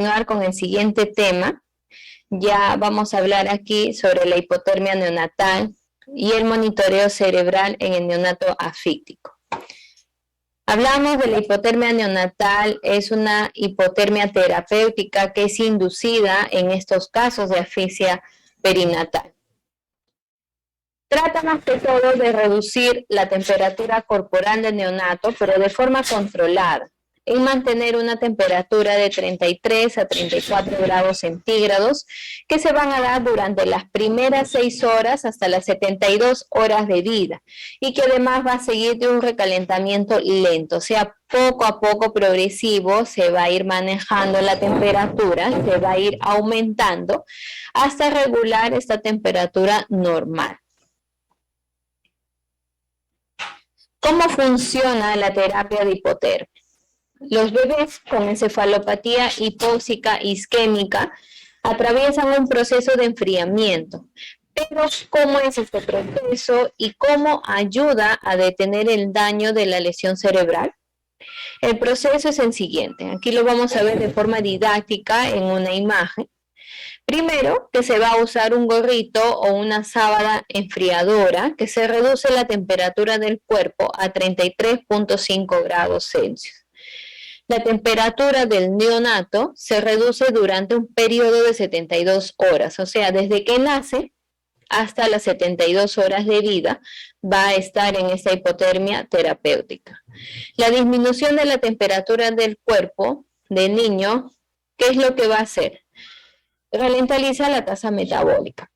continuar con el siguiente tema. Ya vamos a hablar aquí sobre la hipotermia neonatal y el monitoreo cerebral en el neonato asfíctico. Hablamos de la hipotermia neonatal, es una hipotermia terapéutica que es inducida en estos casos de asfixia perinatal. Trata más que todo de reducir la temperatura corporal del neonato, pero de forma controlada, en mantener una temperatura de 33 a 34 grados centígrados, que se van a dar durante las primeras 6 horas hasta las 72 horas de vida, y que además va a seguir de un recalentamiento lento, o sea, poco a poco progresivo se va a ir manejando la temperatura, se va a ir aumentando hasta regular esta temperatura normal. ¿Cómo funciona la terapia de hipotermia? Los bebés con encefalopatía hipóxica isquémica atraviesan un proceso de enfriamiento. Pero, ¿cómo es este proceso y cómo ayuda a detener el daño de la lesión cerebral? El proceso es el siguiente. Aquí lo vamos a ver de forma didáctica en una imagen. Primero, que se va a usar un gorrito o una sábana enfriadora que se reduce la temperatura del cuerpo a 33.5 grados Celsius. La temperatura del neonato se reduce durante un periodo de 72 horas, o sea, desde que nace hasta las 72 horas de vida va a estar en esta hipotermia terapéutica. La disminución de la temperatura del cuerpo del niño, ¿qué es lo que va a hacer? Ralentiza la tasa metabólica.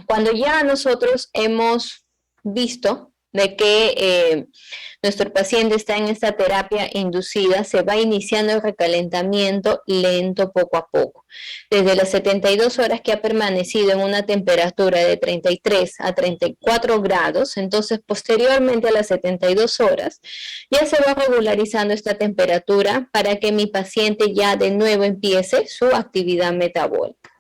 Cuando ya nosotros hemos visto de que nuestro paciente está en esta terapia inducida, se va iniciando el recalentamiento lento poco a poco. Desde las 72 horas que ha permanecido en una temperatura de 33 a 34 grados, entonces posteriormente a las 72 horas ya se va regularizando esta temperatura para que mi paciente ya de nuevo empiece su actividad metabólica.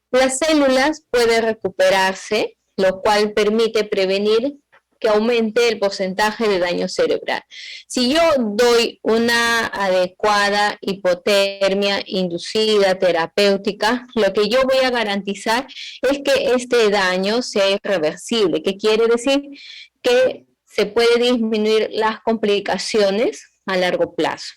Las células pueden recuperarse, lo cual permite prevenir que aumente el porcentaje de daño cerebral. Si yo doy una adecuada hipotermia inducida terapéutica, lo que yo voy a garantizar es que este daño sea irreversible, que quiere decir que se puede disminuir las complicaciones a largo plazo.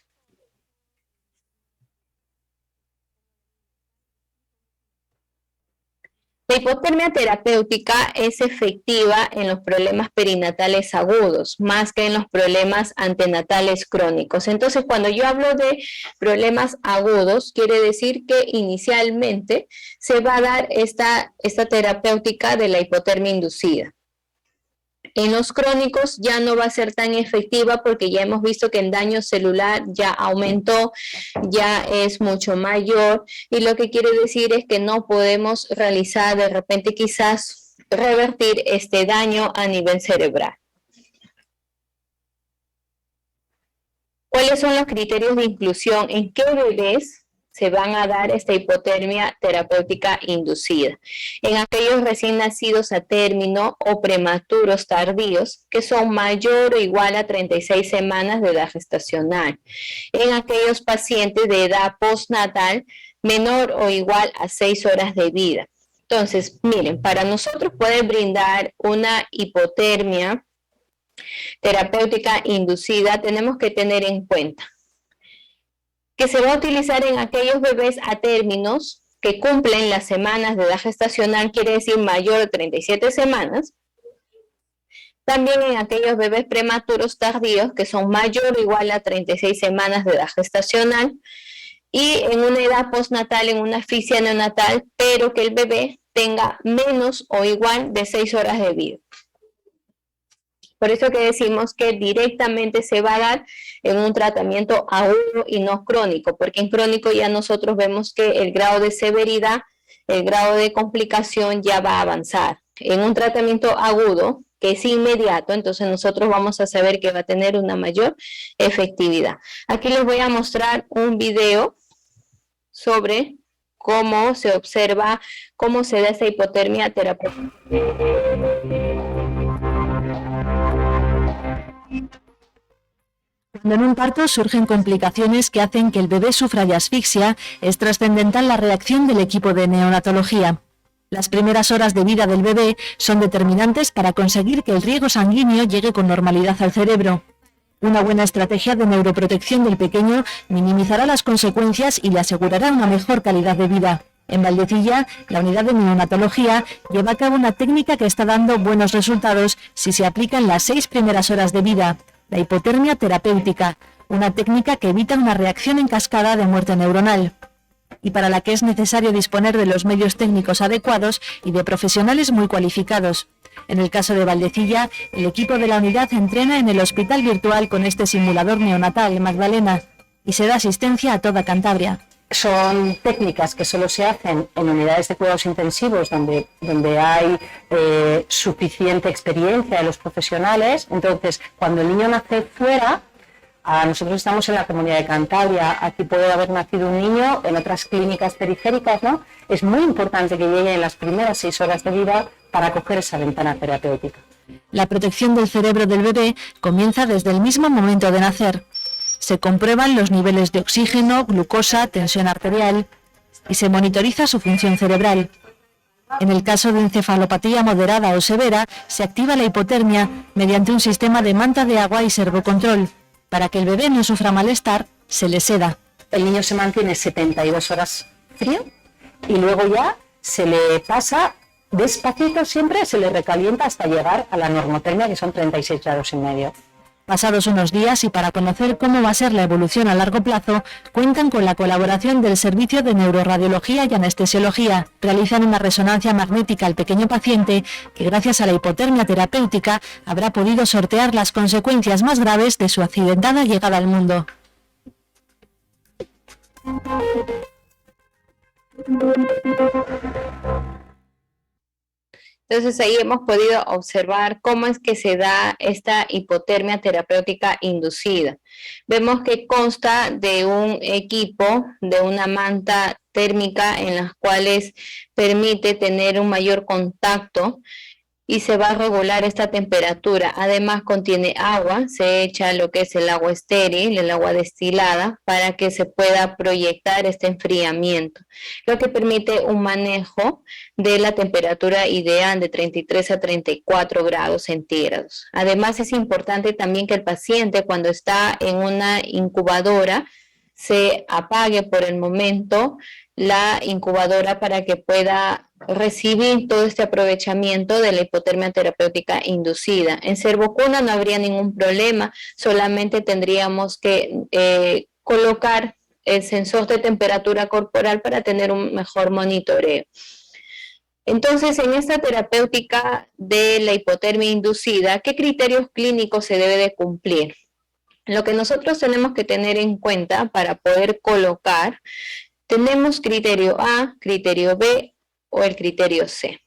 La hipotermia terapéutica es efectiva en los problemas perinatales agudos, más que en los problemas antenatales crónicos. Entonces, cuando yo hablo de problemas agudos, quiere decir que inicialmente se va a dar esta terapéutica de la hipotermia inducida. En los crónicos ya no va a ser tan efectiva porque ya hemos visto que el daño celular ya aumentó, ya es mucho mayor, y lo que quiere decir es que no podemos realizar de repente quizás revertir este daño a nivel cerebral. ¿Cuáles son los criterios de inclusión? ¿En qué bebés se van a dar esta hipotermia terapéutica inducida? En aquellos recién nacidos a término o prematuros tardíos que son mayor o igual a 36 semanas de edad gestacional. En aquellos pacientes de edad postnatal menor o igual a 6 horas de vida. Entonces, miren, para nosotros poder brindar una hipotermia terapéutica inducida, tenemos que tener en cuenta que se va a utilizar en aquellos bebés a términos que cumplen las semanas de edad gestacional, quiere decir mayor de 37 semanas. También en aquellos bebés prematuros tardíos que son mayor o igual a 36 semanas de edad gestacional. Y en una edad postnatal, en una asfixia neonatal, pero que el bebé tenga menos o igual de 6 horas de vida. Por eso que decimos que directamente se va a dar en un tratamiento agudo y no crónico, porque en crónico ya nosotros vemos que el grado de severidad, el grado de complicación ya va a avanzar. En un tratamiento agudo, que es inmediato, entonces nosotros vamos a saber que va a tener una mayor efectividad. Aquí les voy a mostrar un video sobre cómo se observa, cómo se da esa hipotermia terapéutica. Cuando en un parto surgen complicaciones que hacen que el bebé sufra de asfixia, es trascendental la reacción del equipo de neonatología. Las primeras horas de vida del bebé son determinantes para conseguir que el riego sanguíneo llegue con normalidad al cerebro. Una buena estrategia de neuroprotección del pequeño minimizará las consecuencias y le asegurará una mejor calidad de vida. En Valdecilla, la unidad de neonatología lleva a cabo una técnica que está dando buenos resultados si se aplica en las 6 primeras horas de vida, la hipotermia terapéutica, una técnica que evita una reacción en cascada de muerte neuronal, y para la que es necesario disponer de los medios técnicos adecuados y de profesionales muy cualificados. En el caso de Valdecilla, el equipo de la unidad entrena en el hospital virtual con este simulador neonatal Magdalena y se da asistencia a toda Cantabria. Son técnicas que solo se hacen en unidades de cuidados intensivos donde hay suficiente experiencia de los profesionales. Entonces, cuando el niño nace fuera, nosotros estamos en la Comunidad de Cantabria, aquí puede haber nacido un niño en otras clínicas periféricas, ¿no? Es muy importante que llegue en las primeras 6 horas de vida para coger esa ventana terapéutica. La protección del cerebro del bebé comienza desde el mismo momento de nacer. Se comprueban los niveles de oxígeno, glucosa, tensión arterial y se monitoriza su función cerebral. En el caso de encefalopatía moderada o severa, se activa la hipotermia mediante un sistema de manta de agua y servocontrol. Para que el bebé no sufra malestar, se le seda. El niño se mantiene 72 horas frío y luego ya se le pasa despacito, siempre se le recalienta hasta llegar a la normotermia, que son 36 grados y medio. Pasados unos días y para conocer cómo va a ser la evolución a largo plazo, cuentan con la colaboración del Servicio de Neuroradiología y Anestesiología. Realizan una resonancia magnética al pequeño paciente que gracias a la hipotermia terapéutica habrá podido sortear las consecuencias más graves de su accidentada llegada al mundo. Entonces ahí hemos podido observar cómo es que se da esta hipotermia terapéutica inducida. Vemos que consta de un equipo, de una manta térmica en las cuales permite tener un mayor contacto y se va a regular esta temperatura. Además contiene agua, se echa lo que es el agua estéril, el agua destilada, para que se pueda proyectar este enfriamiento, lo que permite un manejo de la temperatura ideal de 33 a 34 grados centígrados. Además es importante también que el paciente cuando está en una incubadora se apague por el momento la incubadora para que pueda recibir todo este aprovechamiento de la hipotermia terapéutica inducida. En servocuna no habría ningún problema, solamente tendríamos que colocar el sensor de temperatura corporal para tener un mejor monitoreo. Entonces, en esta terapéutica de la hipotermia inducida, ¿qué criterios clínicos se debe de cumplir? Lo que nosotros tenemos que tener en cuenta para poder colocar, tenemos criterio A, criterio B o el criterio C.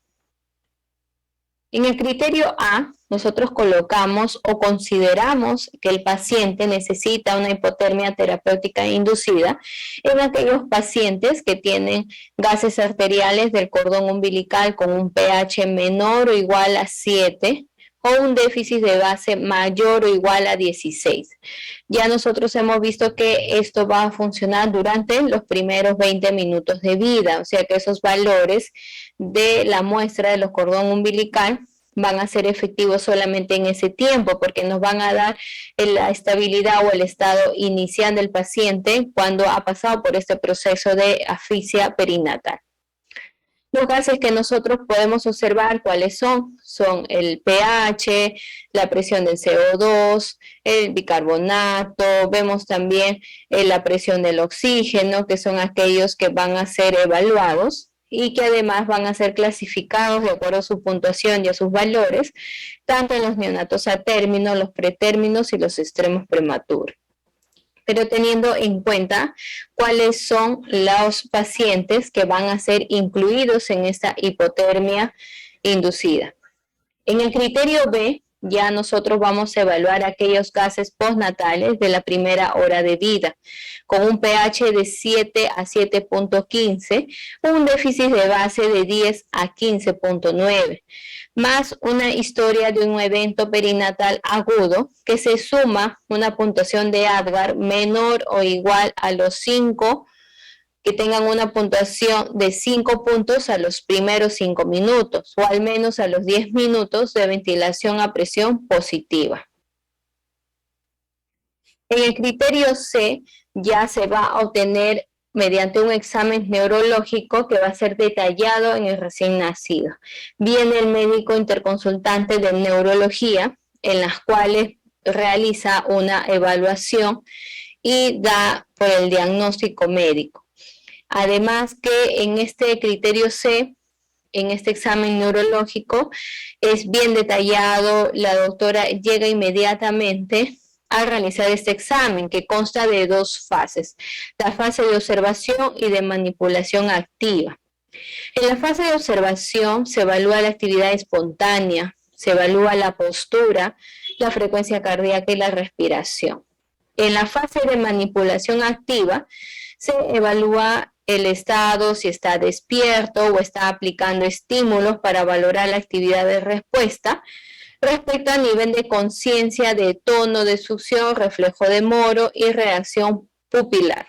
En el criterio A, nosotros colocamos o consideramos que el paciente necesita una hipotermia terapéutica inducida en aquellos pacientes que tienen gases arteriales del cordón umbilical con un pH menor o igual a 7, o un déficit de base mayor o igual a 16. Ya nosotros hemos visto que esto va a funcionar durante los primeros 20 minutos de vida, o sea que esos valores de la muestra de los cordón umbilical van a ser efectivos solamente en ese tiempo, porque nos van a dar la estabilidad o el estado inicial del paciente cuando ha pasado por este proceso de asfixia perinatal. Los gases que nosotros podemos observar, ¿cuáles son? Son el pH, la presión del CO2, el bicarbonato, vemos también la presión del oxígeno, que son aquellos que van a ser evaluados y que además van a ser clasificados de acuerdo a su puntuación y a sus valores, tanto en los neonatos a término, los pretérminos y los extremos prematuros. Pero teniendo en cuenta cuáles son los pacientes que van a ser incluidos en esta hipotermia inducida. En el criterio B ya nosotros vamos a evaluar aquellos gases postnatales de la primera hora de vida, con un pH de 7 a 7.15, un déficit de base de 10 a 15.9, más una historia de un evento perinatal agudo que se suma una puntuación de Apgar menor o igual a los 5, que tengan una puntuación de 5 puntos a los primeros 5 minutos o al menos a los 10 minutos de ventilación a presión positiva. En el criterio C ya se va a obtener mediante un examen neurológico que va a ser detallado en el recién nacido. Viene el médico interconsultante de neurología, en las cuales realiza una evaluación y da por el diagnóstico médico. Además que en este criterio C, en este examen neurológico, es bien detallado, la doctora llega inmediatamente a realizar este examen, que consta de 2 fases, la fase de observación y de manipulación activa. En la fase de observación se evalúa la actividad espontánea, se evalúa la postura, la frecuencia cardíaca y la respiración. En la fase de manipulación activa se evalúa el estado, si está despierto o está aplicando estímulos para valorar la actividad de respuesta respecto al nivel de conciencia, de tono de succión, reflejo de Moro y reacción pupilar.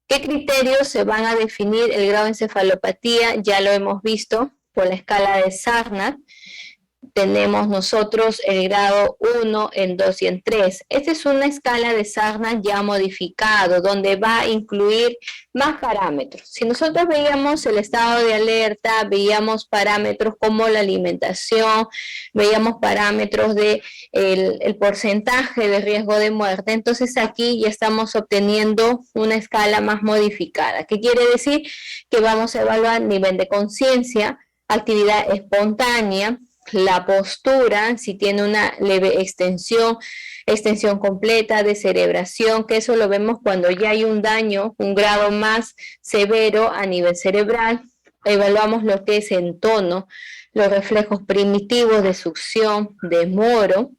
¿Qué criterios se van a definir el grado de encefalopatía? Ya lo hemos visto por la escala de Sarnat. Tenemos nosotros el grado 1, en 2 y en 3. Esta es una escala de Sarnat ya modificado, donde va a incluir más parámetros. Si nosotros veíamos el estado de alerta, veíamos parámetros como la alimentación, veíamos parámetros de el porcentaje de riesgo de muerte, entonces aquí ya estamos obteniendo una escala más modificada. ¿Qué quiere decir? Que vamos a evaluar nivel de conciencia, actividad espontánea, la postura, si tiene una leve extensión completa, descerebración, que eso lo vemos cuando ya hay un daño, un grado más severo a nivel cerebral. Evaluamos lo que es en tono, los reflejos primitivos de succión, de Moro,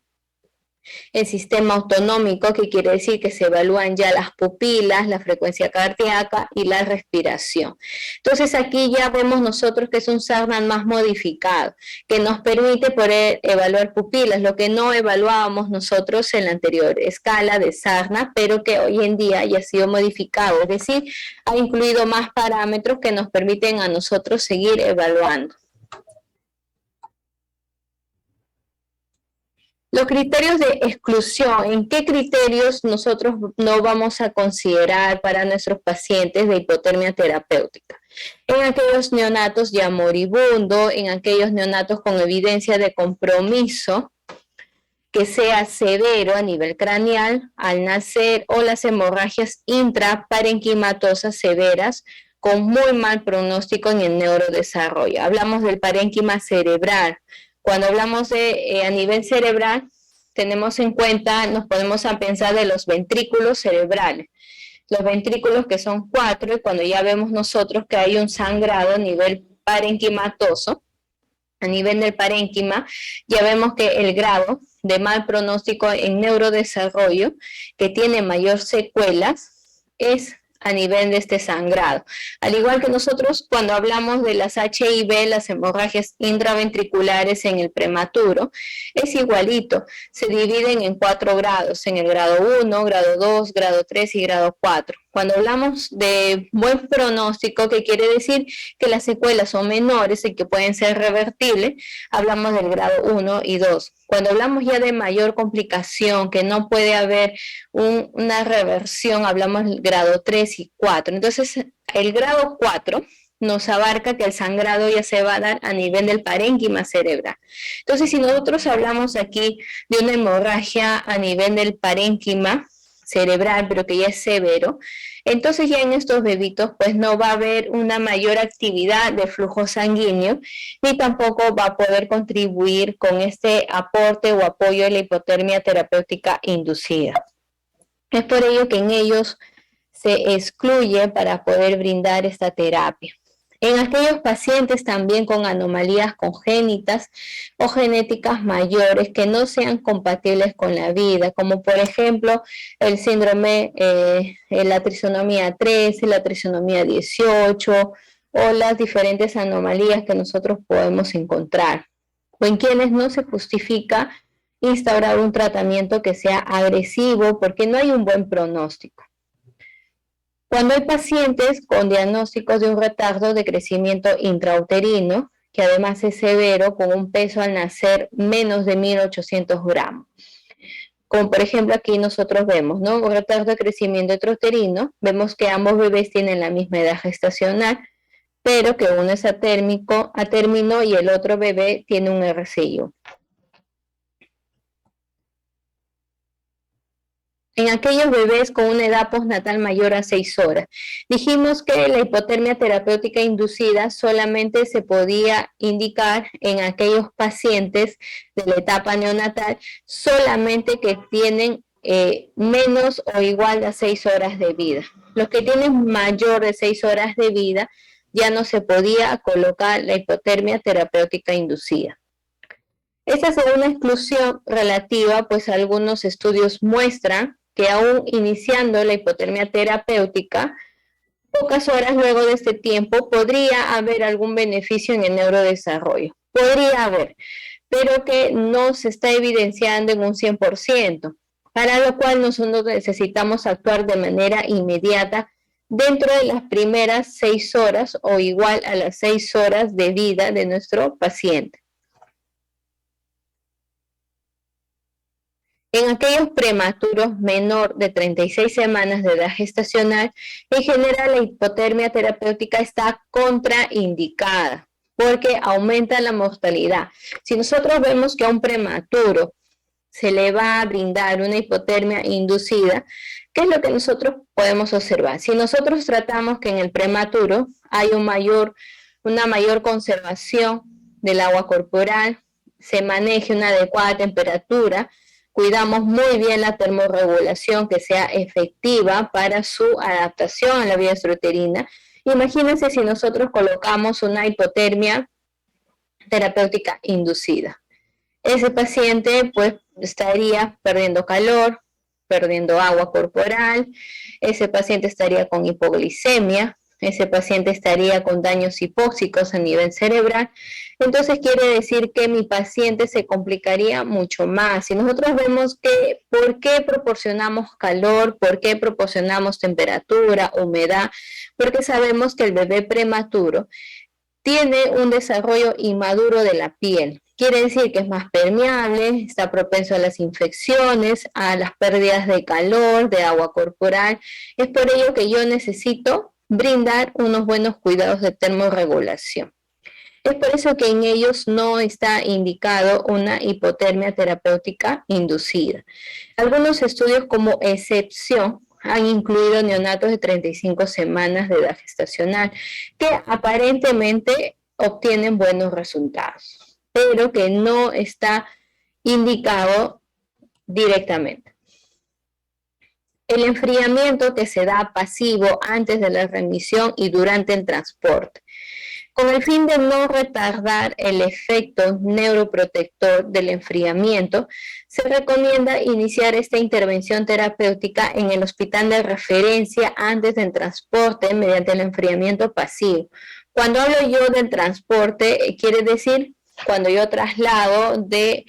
el sistema autonómico, que quiere decir que se evalúan ya las pupilas, la frecuencia cardíaca y la respiración. Entonces aquí ya vemos nosotros que es un Sarnat más modificado, que nos permite poder evaluar pupilas, lo que no evaluábamos nosotros en la anterior escala de Sarnat, pero que hoy en día ya ha sido modificado, es decir, ha incluido más parámetros que nos permiten a nosotros seguir evaluando. Los criterios de exclusión, ¿en qué criterios nosotros no vamos a considerar para nuestros pacientes de hipotermia terapéutica? En aquellos neonatos ya moribundos, en aquellos neonatos con evidencia de compromiso, que sea severo a nivel craneal al nacer, o las hemorragias intraparenquimatosas severas con muy mal pronóstico en el neurodesarrollo. Hablamos del parénquima cerebral. Cuando hablamos de a nivel cerebral, tenemos en cuenta, nos podemos a pensar de los ventrículos cerebrales. Los ventrículos, que son 4, y cuando ya vemos nosotros que hay un sangrado a nivel parenquimatoso, a nivel del parénquima, ya vemos que el grado de mal pronóstico en neurodesarrollo, que tiene mayor secuelas, es a nivel de este sangrado. Al igual que nosotros cuando hablamos de las HIV, las hemorragias intraventriculares en el prematuro, es igualito, se dividen en 4 grados, en el grado 1, grado 2, grado 3 y grado 4. Cuando hablamos de buen pronóstico, que quiere decir que las secuelas son menores y que pueden ser revertibles, hablamos del grado 1 y 2. Cuando hablamos ya de mayor complicación, que no puede haber una reversión, hablamos del grado 3 y 4. Entonces, el grado 4 nos abarca que el sangrado ya se va a dar a nivel del parénquima cerebral. Entonces, si nosotros hablamos aquí de una hemorragia a nivel del parénquima cerebral, pero que ya es severo, entonces ya en estos bebitos pues no va a haber una mayor actividad de flujo sanguíneo, ni tampoco va a poder contribuir con este aporte o apoyo de la hipotermia terapéutica inducida. Es por ello que en ellos se excluye para poder brindar esta terapia. En aquellos pacientes también con anomalías congénitas o genéticas mayores que no sean compatibles con la vida, como por ejemplo el síndrome, la trisonomía 13, la trisonomía 18 o las diferentes anomalías que nosotros podemos encontrar, o en quienes no se justifica instaurar un tratamiento que sea agresivo porque no hay un buen pronóstico. Cuando hay pacientes con diagnósticos de un retardo de crecimiento intrauterino, que además es severo, con un peso al nacer menos de 1.800 gramos. Como por ejemplo aquí nosotros vemos, ¿no? Un retardo de crecimiento intrauterino, vemos que ambos bebés tienen la misma edad gestacional, pero que uno es a término y el otro bebé tiene un RCIO. En aquellos bebés con una edad postnatal mayor a 6 horas. Dijimos que la hipotermia terapéutica inducida solamente se podía indicar en aquellos pacientes de la etapa neonatal, solamente que tienen menos o igual a 6 horas de vida. Los que tienen mayor de 6 horas de vida, ya no se podía colocar la hipotermia terapéutica inducida. Esta es una exclusión relativa, pues algunos estudios muestran que aún iniciando la hipotermia terapéutica, pocas horas luego de este tiempo podría haber algún beneficio en el neurodesarrollo. Podría haber, pero que no se está evidenciando en un 100%, para lo cual nosotros necesitamos actuar de manera inmediata dentro de las primeras 6 horas o igual a las 6 horas de vida de nuestro paciente. En aquellos prematuros menor de 36 semanas de edad gestacional, en general la hipotermia terapéutica está contraindicada porque aumenta la mortalidad. Si nosotros vemos que a un prematuro se le va a brindar una hipotermia inducida, ¿qué es lo que nosotros podemos observar? Si nosotros tratamos que en el prematuro hay una mayor conservación del agua corporal, se maneje una adecuada temperatura, cuidamos muy bien la termorregulación que sea efectiva para su adaptación a la vía extrauterina. Imagínense si nosotros colocamos una hipotermia terapéutica inducida. Ese paciente pues estaría perdiendo calor, perdiendo agua corporal, ese paciente estaría con hipoglicemia, ese paciente estaría con daños hipóxicos a nivel cerebral. Entonces quiere decir que mi paciente se complicaría mucho más. Si nosotros vemos que por qué proporcionamos calor, por qué proporcionamos temperatura, humedad, porque sabemos que el bebé prematuro tiene un desarrollo inmaduro de la piel. Quiere decir que es más permeable, está propenso a las infecciones, a las pérdidas de calor, de agua corporal. Es por ello que yo necesito brindar unos buenos cuidados de termorregulación. Es por eso que en ellos no está indicado una hipotermia terapéutica inducida. Algunos estudios como excepción han incluido neonatos de 35 semanas de edad gestacional que aparentemente obtienen buenos resultados, pero que no está indicado directamente. El enfriamiento que se da pasivo antes de la remisión y durante el transporte, con el fin de no retardar el efecto neuroprotector del enfriamiento, se recomienda iniciar esta intervención terapéutica en el hospital de referencia antes del transporte mediante el enfriamiento pasivo. Cuando hablo yo del transporte, quiere decir cuando yo traslado de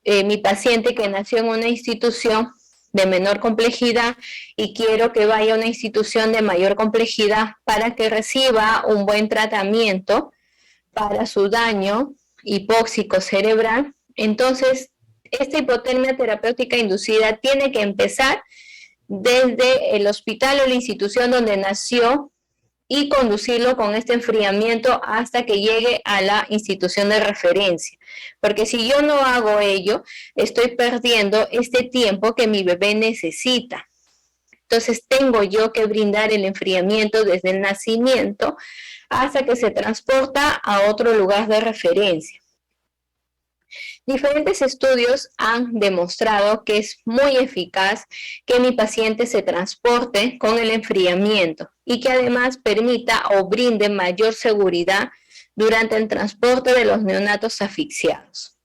mi paciente que nació en una institución de menor complejidad y quiero que vaya a una institución de mayor complejidad para que reciba un buen tratamiento para su daño hipóxico cerebral. Entonces, esta hipotermia terapéutica inducida tiene que empezar desde el hospital o la institución donde nació y conducirlo con este enfriamiento hasta que llegue a la institución de referencia. Porque si yo no hago ello, estoy perdiendo este tiempo que mi bebé necesita. Entonces tengo yo que brindar el enfriamiento desde el nacimiento hasta que se transporta a otro lugar de referencia. Diferentes estudios han demostrado que es muy eficaz que mi paciente se transporte con el enfriamiento y que además permita o brinde mayor seguridad durante el transporte de los neonatos asfixiados.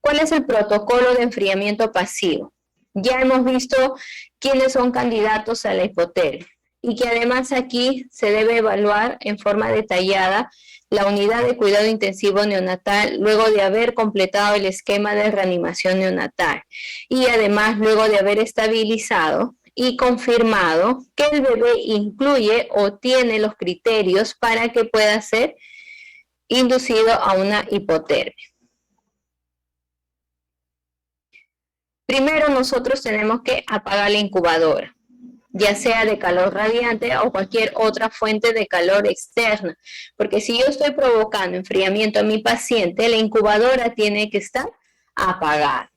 ¿Cuál es el protocolo de enfriamiento pasivo? Ya hemos visto quiénes son candidatos a la hipotermia y que además aquí se debe evaluar en forma detallada la unidad de cuidado intensivo neonatal luego de haber completado el esquema de reanimación neonatal y además luego de haber estabilizado y confirmado que el bebé incluye o tiene los criterios para que pueda ser inducido a una hipotermia. Primero nosotros tenemos que apagar la incubadora, ya sea de calor radiante o cualquier otra fuente de calor externa, porque si yo estoy provocando enfriamiento a mi paciente, la incubadora tiene que estar apagada.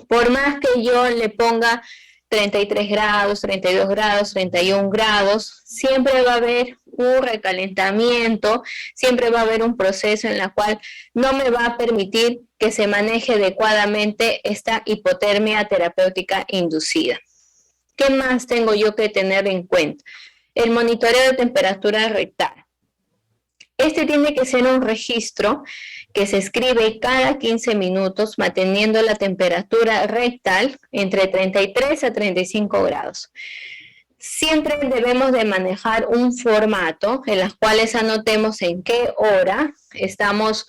Por más que yo le ponga 33 grados, 32 grados, 31 grados, siempre va a haber un recalentamiento, siempre va a haber un proceso en el cual no me va a permitir que se maneje adecuadamente esta hipotermia terapéutica inducida. ¿Qué más tengo yo que tener en cuenta? El monitoreo de temperatura rectal. Este tiene que ser un registro que se escribe cada 15 minutos manteniendo la temperatura rectal entre 33 a 35 grados. Siempre debemos de manejar un formato en los cuales anotemos en qué hora estamos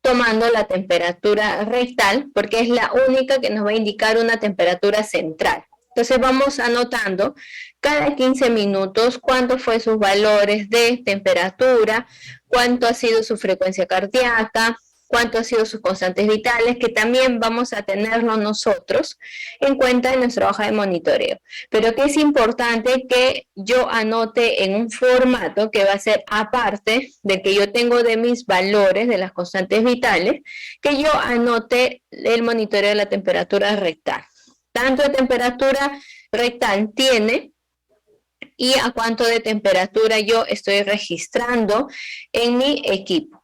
tomando la temperatura rectal, porque es la única que nos va a indicar una temperatura central. Entonces vamos anotando cada 15 minutos cuánto fue sus valores de temperatura, cuánto ha sido su frecuencia cardíaca, cuánto han sido sus constantes vitales, que también vamos a tenerlo nosotros en cuenta en nuestra hoja de monitoreo. Pero que es importante que yo anote en un formato que va a ser aparte del que yo tengo de mis valores de las constantes vitales, que yo anote el monitoreo de la temperatura rectal. Tanto de temperatura rectal tiene y a cuánto de temperatura yo estoy registrando en mi equipo.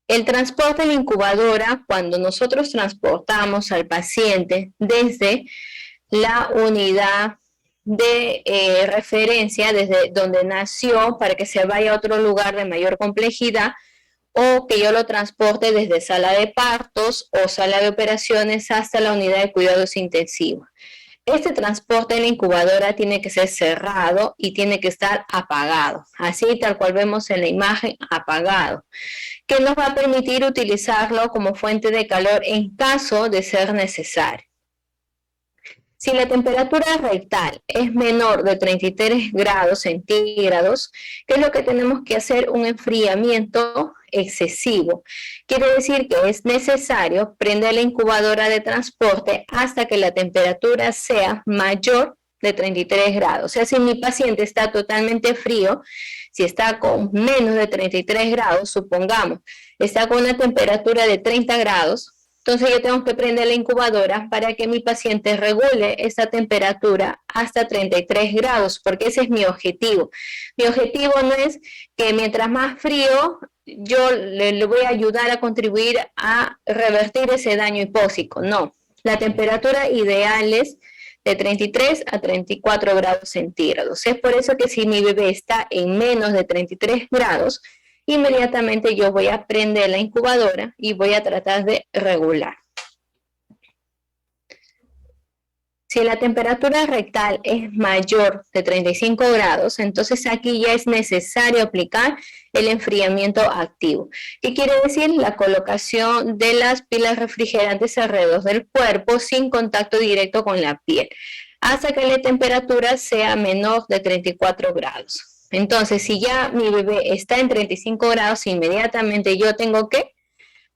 El transporte en la incubadora, cuando nosotros transportamos al paciente desde la unidad de referencia, desde donde nació, para que se vaya a otro lugar de mayor complejidad, o que yo lo transporte desde sala de partos o sala de operaciones hasta la unidad de cuidados intensivos. Este transporte en la incubadora tiene que ser cerrado y tiene que estar apagado, así tal cual vemos en la imagen, apagado, que nos va a permitir utilizarlo como fuente de calor en caso de ser necesario. Si la temperatura rectal es menor de 33 grados centígrados, ¿qué es lo que tenemos que hacer? Un enfriamiento excesivo. Quiere decir que es necesario prender la incubadora de transporte hasta que la temperatura sea mayor de 33 grados. O sea, si mi paciente está totalmente frío, si está con menos de 33 grados, supongamos, está con una temperatura de 30 grados, entonces yo tengo que prender la incubadora para que mi paciente regule esa temperatura hasta 33 grados, porque ese es mi objetivo. Mi objetivo no es que mientras más frío, yo le voy a ayudar a contribuir a revertir ese daño hipóxico. No, la temperatura ideal es de 33 a 34 grados centígrados. Es por eso que si mi bebé está en menos de 33 grados, inmediatamente yo voy a prender la incubadora y voy a tratar de regular. Si la temperatura rectal es mayor de 35 grados, entonces aquí ya es necesario aplicar el enfriamiento activo. ¿Qué quiere decir? La colocación de las pilas refrigerantes alrededor del cuerpo sin contacto directo con la piel, hasta que la temperatura sea menor de 34 grados. Entonces, si ya mi bebé está en 35 grados, inmediatamente yo tengo que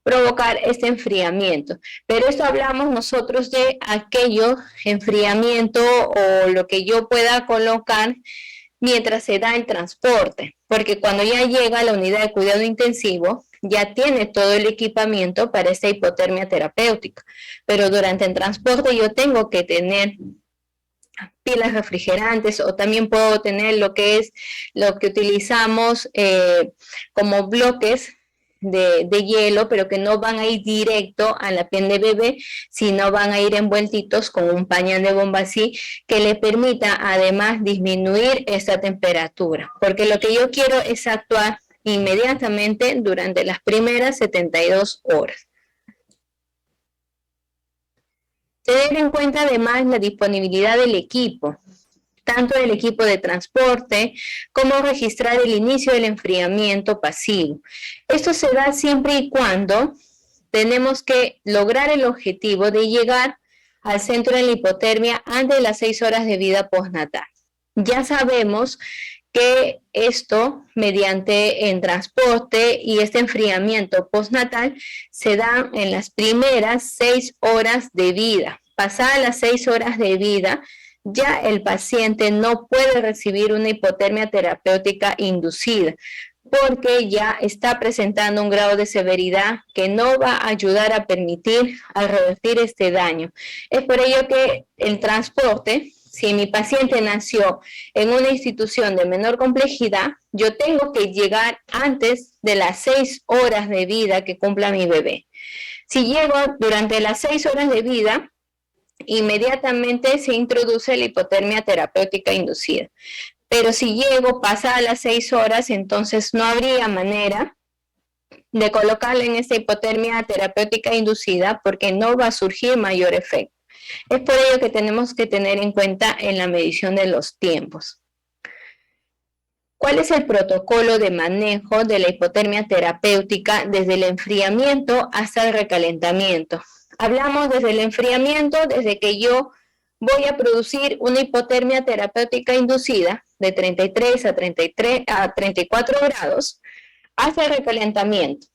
provocar este enfriamiento. Pero esto hablamos nosotros de aquello enfriamiento o lo que yo pueda colocar mientras se da el transporte, porque cuando ya llega a la unidad de cuidado intensivo, ya tiene todo el equipamiento para esta hipotermia terapéutica. Pero durante el transporte yo tengo que tener pilas refrigerantes, o también puedo tener lo que utilizamos como bloques de hielo, pero que no van a ir directo a la piel de bebé, sino van a ir envueltitos con un pañal de Bombacy que le permita además disminuir esta temperatura, porque lo que yo quiero es actuar inmediatamente durante las primeras 72 horas. Tener en cuenta además la disponibilidad del equipo, tanto del equipo de transporte como registrar el inicio del enfriamiento pasivo. Esto se da siempre y cuando tenemos que lograr el objetivo de llegar al centro de la hipotermia antes de las 6 horas de vida postnatal. Ya sabemos que esto, mediante el transporte y este enfriamiento postnatal, se da en las primeras 6 horas de vida. Pasadas las 6 horas de vida, ya el paciente no puede recibir una hipotermia terapéutica inducida, porque ya está presentando un grado de severidad que no va a ayudar a permitir a revertir este daño. Es por ello que el transporte, si mi paciente nació en una institución de menor complejidad, yo tengo que llegar antes de las 6 horas de vida que cumpla mi bebé. Si llego durante las 6 horas de vida, inmediatamente se introduce la hipotermia terapéutica inducida. Pero si llego pasadas las 6 horas, entonces no habría manera de colocarle en esta hipotermia terapéutica inducida porque no va a surgir mayor efecto. Es por ello que tenemos que tener en cuenta en la medición de los tiempos. ¿Cuál es el protocolo de manejo de la hipotermia terapéutica desde el enfriamiento hasta el recalentamiento? Hablamos desde el enfriamiento, desde que yo voy a producir una hipotermia terapéutica inducida de 33 a 34 grados, hasta el recalentamiento.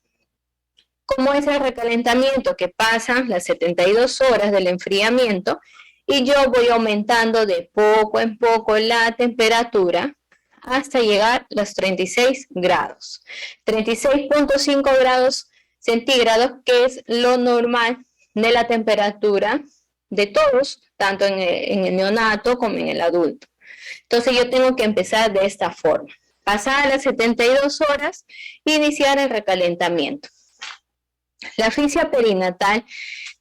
¿Cómo es el recalentamiento? Que pasan las 72 horas del enfriamiento y yo voy aumentando de poco en poco la temperatura hasta llegar a los 36 grados. 36.5 grados centígrados, que es lo normal de la temperatura de todos, tanto en el neonato como en el adulto. Entonces yo tengo que empezar de esta forma. Pasadas las 72 horas, iniciar el recalentamiento. La asfixia perinatal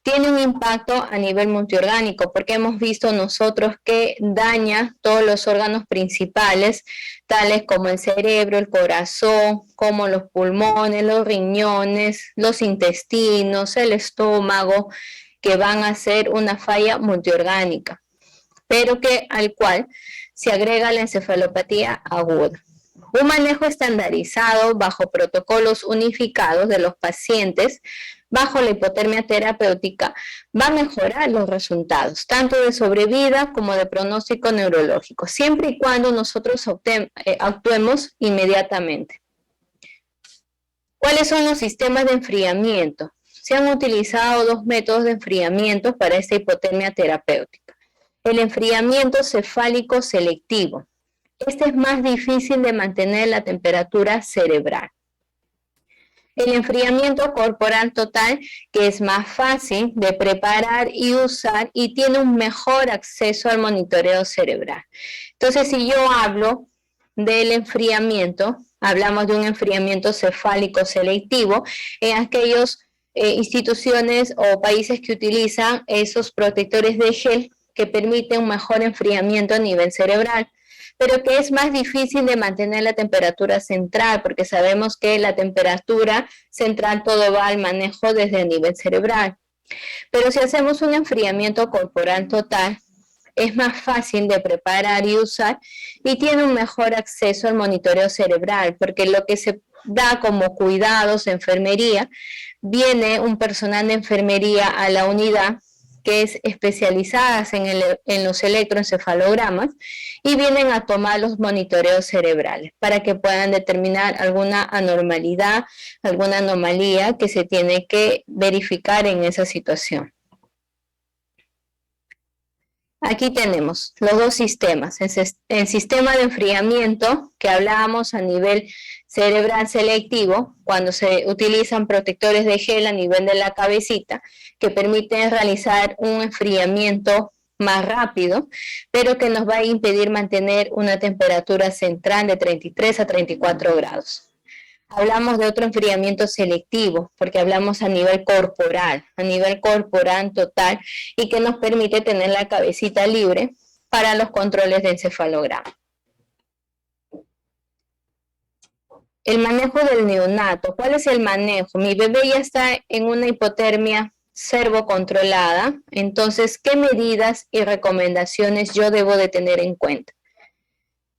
tiene un impacto a nivel multiorgánico porque hemos visto nosotros que daña todos los órganos principales, tales como el cerebro, el corazón, como los pulmones, los riñones, los intestinos, el estómago, que van a ser una falla multiorgánica, pero al cual se agrega la encefalopatía aguda. Un manejo estandarizado bajo protocolos unificados de los pacientes bajo la hipotermia terapéutica va a mejorar los resultados, tanto de sobrevida como de pronóstico neurológico, siempre y cuando nosotros actuemos inmediatamente. ¿Cuáles son los sistemas de enfriamiento? Se han utilizado 2 métodos de enfriamiento para esta hipotermia terapéutica. El enfriamiento cefálico selectivo. Este es más difícil de mantener la temperatura cerebral. El enfriamiento corporal total, que es más fácil de preparar y usar y tiene un mejor acceso al monitoreo cerebral. Entonces, si yo hablo del enfriamiento, hablamos de un enfriamiento cefálico selectivo en aquellas instituciones o países que utilizan esos protectores de gel que permiten un mejor enfriamiento a nivel cerebral, pero que es más difícil de mantener la temperatura central, porque sabemos que la temperatura central todo va al manejo desde el nivel cerebral. Pero si hacemos un enfriamiento corporal total, es más fácil de preparar y usar y tiene un mejor acceso al monitoreo cerebral, porque lo que se da como cuidados de enfermería, viene un personal de enfermería a la unidad que es especializada en los electroencefalogramas y vienen a tomar los monitoreos cerebrales para que puedan determinar alguna anormalidad, alguna anomalía que se tiene que verificar en esa situación. Aquí tenemos los 2 sistemas, el sistema de enfriamiento que hablábamos a nivel cerebral selectivo, cuando se utilizan protectores de gel a nivel de la cabecita, que permiten realizar un enfriamiento más rápido, pero que nos va a impedir mantener una temperatura central de 33 a 34 grados. Hablamos de otro enfriamiento selectivo, porque hablamos a nivel corporal total, y que nos permite tener la cabecita libre para los controles de encefalograma. El manejo del neonato. ¿Cuál es el manejo? Mi bebé ya está en una hipotermia servocontrolada, entonces, ¿qué medidas y recomendaciones yo debo de tener en cuenta?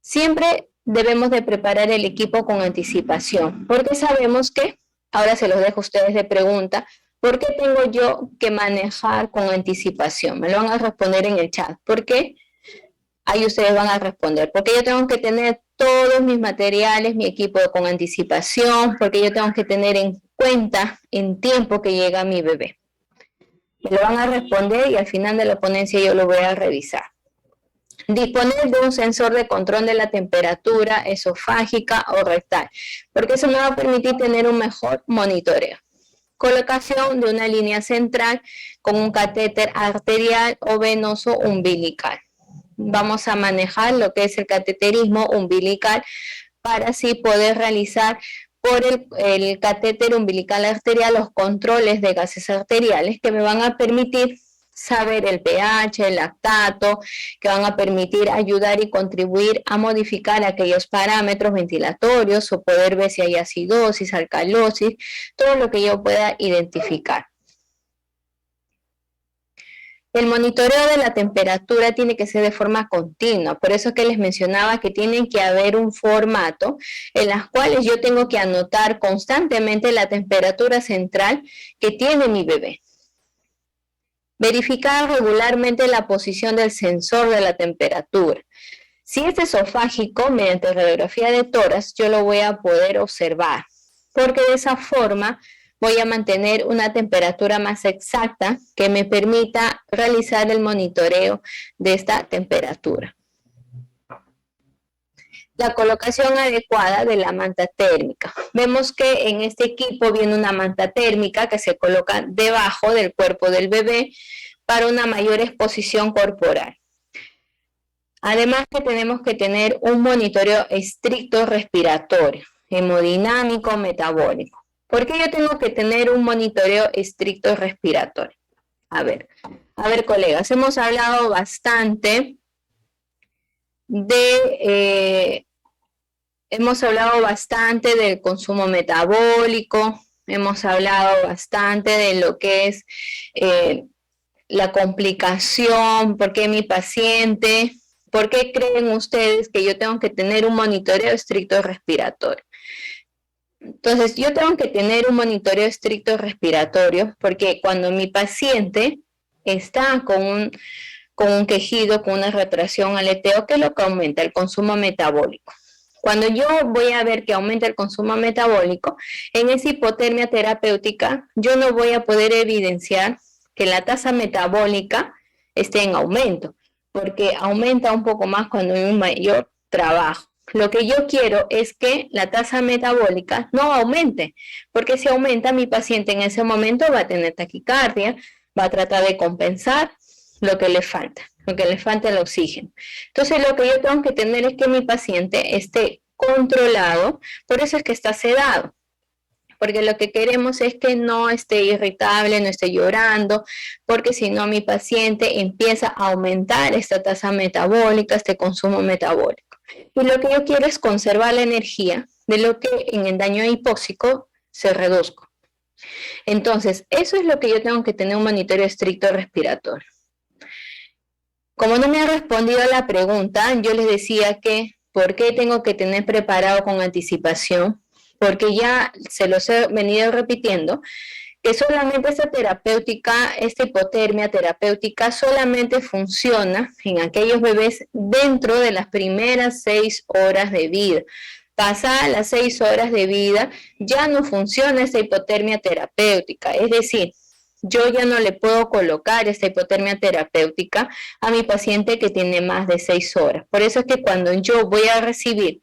Siempre debemos de preparar el equipo con anticipación, porque sabemos que, ahora se los dejo a ustedes de pregunta, ¿por qué tengo yo que manejar con anticipación? Me lo van a responder en el chat. ¿Por qué? Ahí ustedes van a responder. Porque yo tengo que tener todos mis materiales, mi equipo con anticipación, porque yo tengo que tener en cuenta en tiempo que llega mi bebé. Me lo van a responder y al final de la ponencia yo lo voy a revisar. Disponer de un sensor de control de la temperatura esofágica o rectal, porque eso me va a permitir tener un mejor monitoreo. Colocación de una línea central con un catéter arterial o venoso umbilical. Vamos a manejar lo que es el cateterismo umbilical para así poder realizar por el catéter umbilical arterial los controles de gases arteriales que me van a permitir saber el pH, el lactato, que van a permitir ayudar y contribuir a modificar aquellos parámetros ventilatorios o poder ver si hay acidosis, alcalosis, todo lo que yo pueda identificar. El monitoreo de la temperatura tiene que ser de forma continua, por eso es que les mencionaba que tiene que haber un formato en las cuales yo tengo que anotar constantemente la temperatura central que tiene mi bebé. Verificar regularmente la posición del sensor de la temperatura. Si es esofágico, mediante radiografía de tórax, yo lo voy a poder observar, porque de esa forma voy a mantener una temperatura más exacta que me permita realizar el monitoreo de esta temperatura. La colocación adecuada de la manta térmica. Vemos que en este equipo viene una manta térmica que se coloca debajo del cuerpo del bebé para una mayor exposición corporal. Además que tenemos que tener un monitoreo estricto respiratorio, hemodinámico, metabólico. ¿Por qué yo tengo que tener un monitoreo estricto respiratorio? A ver, colegas, hemos hablado bastante del consumo metabólico, hemos hablado bastante de lo que es la complicación, por qué mi paciente, por qué creen ustedes que yo tengo que tener un monitoreo estricto respiratorio. Entonces, yo tengo que tener un monitoreo estricto respiratorio porque cuando mi paciente está con un quejido, con una retracción, aleteo, ¿qué es lo que aumenta? El consumo metabólico. Cuando yo voy a ver que aumenta el consumo metabólico, en esa hipotermia terapéutica, yo no voy a poder evidenciar que la tasa metabólica esté en aumento, porque aumenta un poco más cuando hay un mayor trabajo. Lo que yo quiero es que la tasa metabólica no aumente, porque si aumenta, mi paciente en ese momento va a tener taquicardia, va a tratar de compensar lo que le falta el oxígeno. Entonces, lo que yo tengo que tener es que mi paciente esté controlado, por eso es que está sedado, porque lo que queremos es que no esté irritable, no esté llorando, porque si no, mi paciente empieza a aumentar esta tasa metabólica, este consumo metabólico. Y lo que yo quiero es conservar la energía de lo que en el daño hipóxico se reduzca. Entonces, eso es lo que yo tengo que tener un monitoreo estricto respiratorio. Como no me ha respondido a la pregunta, yo les decía que ¿por qué tengo que tener preparado con anticipación? Porque ya se los he venido repitiendo, que solamente esta hipotermia terapéutica solamente funciona en aquellos bebés dentro de las primeras 6 horas de vida. Pasadas las 6 horas de vida, ya no funciona esta hipotermia terapéutica, es decir, yo ya no le puedo colocar esta hipotermia terapéutica a mi paciente que tiene más de 6 horas. Por eso es que cuando yo voy a recibir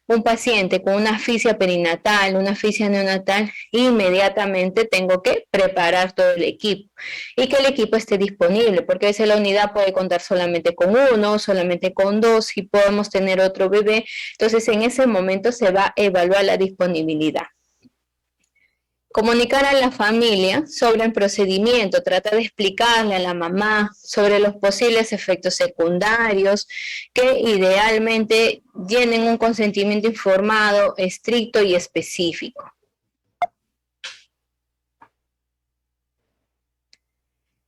un paciente con una asfixia perinatal, una asfixia neonatal, inmediatamente tengo que preparar todo el equipo y que el equipo esté disponible, porque a veces la unidad puede contar solamente con uno, solamente con dos y podemos tener otro bebé. Entonces, en ese momento se va a evaluar la disponibilidad. Comunicar a la familia sobre el procedimiento, trata de explicarle a la mamá sobre los posibles efectos secundarios, que idealmente llenen un consentimiento informado, estricto y específico.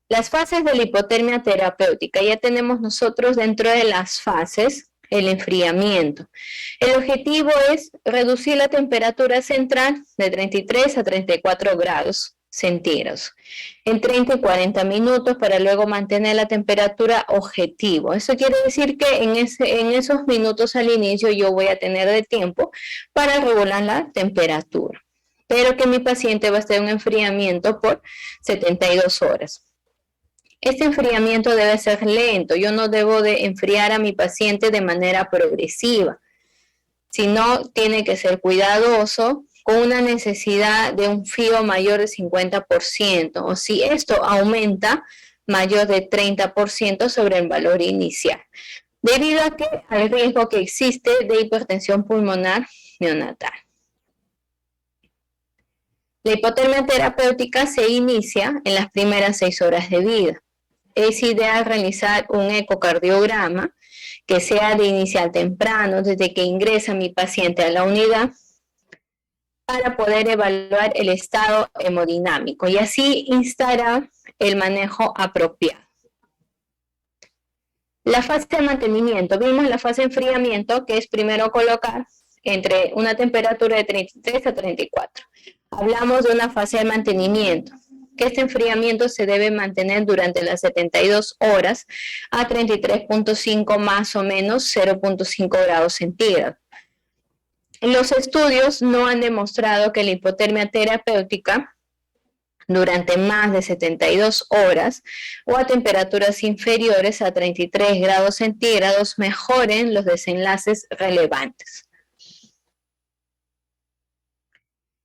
Las fases de la hipotermia terapéutica, ya tenemos nosotros dentro de las fases el enfriamiento. El objetivo es reducir la temperatura central de 33 a 34 grados centígrados en 30 y 40 minutos para luego mantener la temperatura objetivo. Eso quiere decir que en esos minutos al inicio yo voy a tener de tiempo para regular la temperatura, pero que mi paciente va a estar en un enfriamiento por 72 horas. Este enfriamiento debe ser lento. Yo no debo de enfriar a mi paciente de manera progresiva, sino tiene que ser cuidadoso con una necesidad de un frío mayor de 50%, o si esto aumenta, mayor de 30% sobre el valor inicial, debido al riesgo que existe de hipertensión pulmonar neonatal. La hipotermia terapéutica se inicia en las primeras 6 horas de vida. Es ideal realizar un ecocardiograma que sea de inicial temprano, desde que ingresa mi paciente a la unidad, para poder evaluar el estado hemodinámico y así instalar el manejo apropiado. La fase de mantenimiento, vimos la fase de enfriamiento, que es primero colocar entre una temperatura de 33 a 34. Hablamos de una fase de mantenimiento, que este enfriamiento se debe mantener durante las 72 horas a 33.5 más o menos 0.5 grados centígrados. Los estudios no han demostrado que la hipotermia terapéutica durante más de 72 horas o a temperaturas inferiores a 33 grados centígrados mejoren los desenlaces relevantes.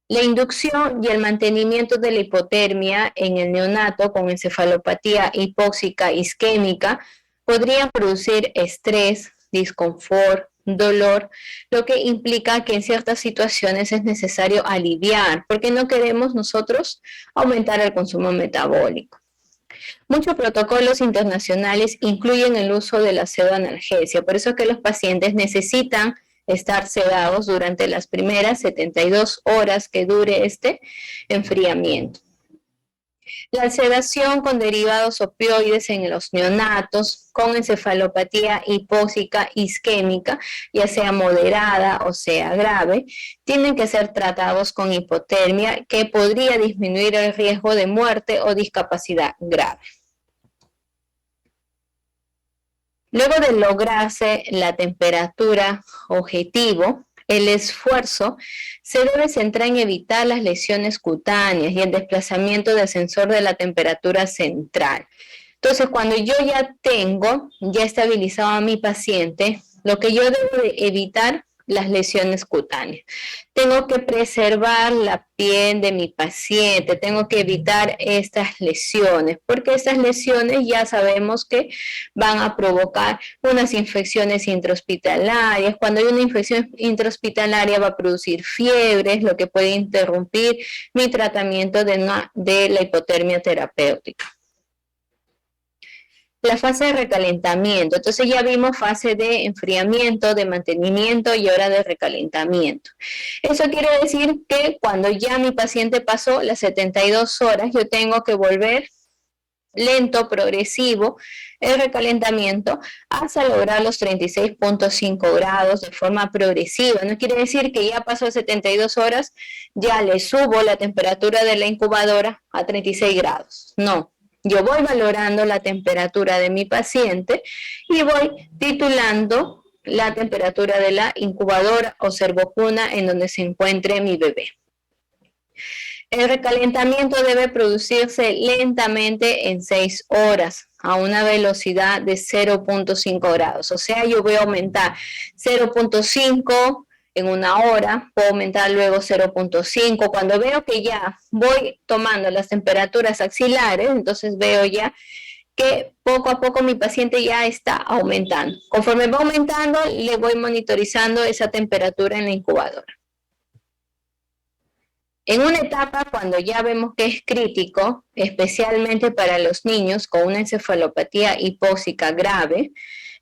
La inducción y el mantenimiento de la hipotermia en el neonato con encefalopatía hipóxica isquémica podrían producir estrés, disconfort, dolor, lo que implica que en ciertas situaciones es necesario aliviar, porque no queremos nosotros aumentar el consumo metabólico. Muchos protocolos internacionales incluyen el uso de la pseudoanalgesia, por eso es que los pacientes necesitan estar sedados durante las primeras 72 horas que dure este enfriamiento. La sedación con derivados opioides en los neonatos con encefalopatía hipóxica isquémica, ya sea moderada o sea grave, tienen que ser tratados con hipotermia, que podría disminuir el riesgo de muerte o discapacidad grave. Luego de lograrse la temperatura objetivo, el esfuerzo se debe centrar en evitar las lesiones cutáneas y el desplazamiento del sensor de la temperatura central. Entonces, cuando yo ya estabilizado a mi paciente, lo que yo debo de evitar las lesiones cutáneas. Tengo que preservar la piel de mi paciente, tengo que evitar estas lesiones, porque estas lesiones ya sabemos que van a provocar unas infecciones intrahospitalarias. Cuando hay una infección intrahospitalaria va a producir fiebres, lo que puede interrumpir mi tratamiento de la hipotermia terapéutica. La fase de recalentamiento. Entonces ya vimos fase de enfriamiento, de mantenimiento y ahora de recalentamiento. Eso quiere decir que cuando ya mi paciente pasó las 72 horas, yo tengo que volver lento, progresivo, el recalentamiento hasta lograr los 36.5 grados de forma progresiva. No quiere decir que ya pasó 72 horas, ya le subo la temperatura de la incubadora a 36 grados. No. Yo voy valorando la temperatura de mi paciente y voy titulando la temperatura de la incubadora o servocuna en donde se encuentre mi bebé. El recalentamiento debe producirse lentamente en 6 horas a una velocidad de 0.5 grados. O sea, yo voy a aumentar 0.5 en 1 hora, puedo aumentar luego 0.5. Cuando veo que ya voy tomando las temperaturas axilares, entonces veo ya que poco a poco mi paciente ya está aumentando. Conforme va aumentando, le voy monitorizando esa temperatura en la incubadora. En una etapa cuando ya vemos que es crítico, especialmente para los niños con una encefalopatía hipóxica grave,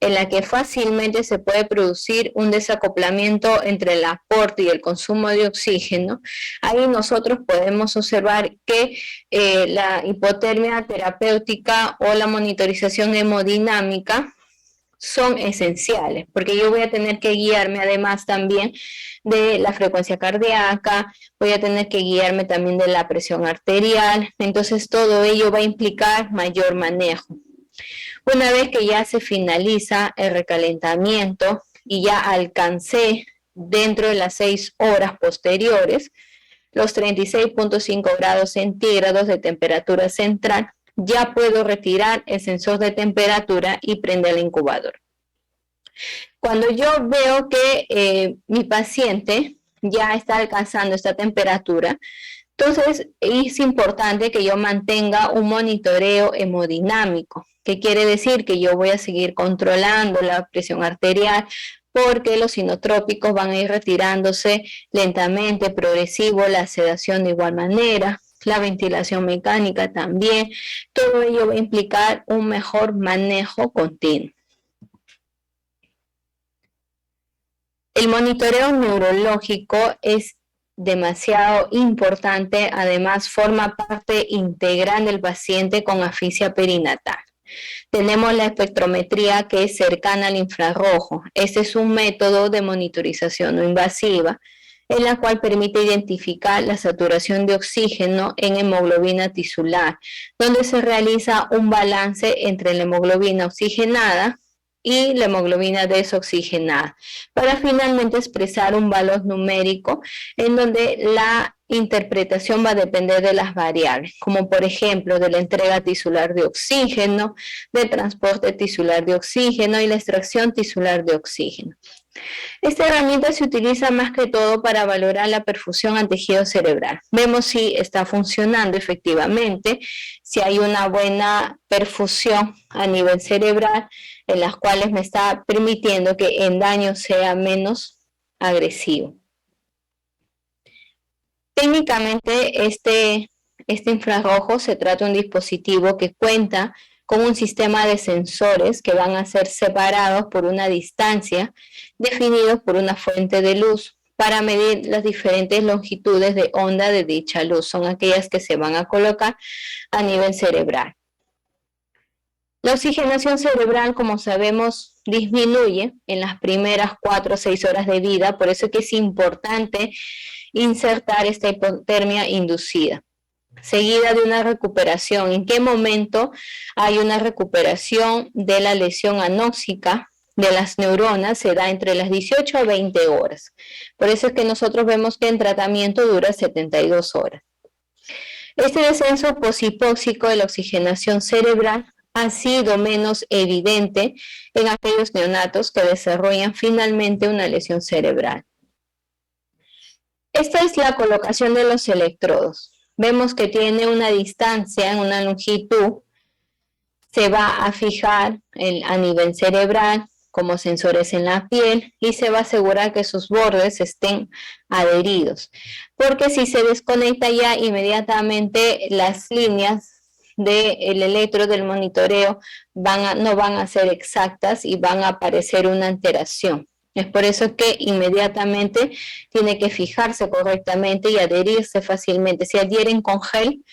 en la que fácilmente se puede producir un desacoplamiento entre el aporte y el consumo de oxígeno, ahí nosotros podemos observar que la hipotermia terapéutica o la monitorización hemodinámica son esenciales, porque yo voy a tener que guiarme además también de la frecuencia cardíaca, voy a tener que guiarme también de la presión arterial, entonces todo ello va a implicar mayor manejo. Una vez que ya se finaliza el recalentamiento y ya alcancé dentro de las 6 horas posteriores los 36.5 grados centígrados de temperatura central, ya puedo retirar el sensor de temperatura y prender el incubador. Cuando yo veo que mi paciente ya está alcanzando esta temperatura, entonces es importante que yo mantenga un monitoreo hemodinámico, que quiere decir que yo voy a seguir controlando la presión arterial, porque los inotrópicos van a ir retirándose lentamente, progresivo, la sedación de igual manera, la ventilación mecánica también. Todo ello va a implicar un mejor manejo continuo. El monitoreo neurológico es demasiado importante, además forma parte integral del paciente con asfixia perinatal. Tenemos la espectrometría que es cercana al infrarrojo. Este es un método de monitorización no invasiva en la cual permite identificar la saturación de oxígeno en hemoglobina tisular, donde se realiza un balance entre la hemoglobina oxigenada y la hemoglobina desoxigenada, para finalmente expresar un valor numérico en donde la interpretación va a depender de las variables, como por ejemplo de la entrega tisular de oxígeno, del transporte tisular de oxígeno y la extracción tisular de oxígeno. Esta herramienta se utiliza más que todo para valorar la perfusión al tejido cerebral. Vemos si está funcionando efectivamente, si hay una buena perfusión a nivel cerebral, en las cuales me está permitiendo que el daño sea menos agresivo. Técnicamente este infrarrojo se trata de un dispositivo que cuenta con un sistema de sensores que van a ser separados por una distancia, definidos por una fuente de luz para medir las diferentes longitudes de onda de dicha luz. Son aquellas que se van a colocar a nivel cerebral. La oxigenación cerebral, como sabemos, disminuye en las primeras 4 o 6 horas de vida, por eso es que es importante insertar esta hipotermia inducida, seguida de una recuperación. ¿En qué momento hay una recuperación de la lesión anóxica de las neuronas? Se da entre las 18 a 20 horas. Por eso es que nosotros vemos que el tratamiento dura 72 horas. Este descenso poshipóxico de la oxigenación cerebral ha sido menos evidente en aquellos neonatos que desarrollan finalmente una lesión cerebral. Esta es la colocación de los electrodos. Vemos que tiene una distancia, una longitud, se va a fijar a nivel cerebral como sensores en la piel y se va a asegurar que sus bordes estén adheridos, porque si se desconecta ya inmediatamente las líneas del electrodo del monitoreo no van a ser exactas y van a aparecer una alteración. Es por eso que inmediatamente tiene que fijarse correctamente y adherirse fácilmente. Si adhieren con gel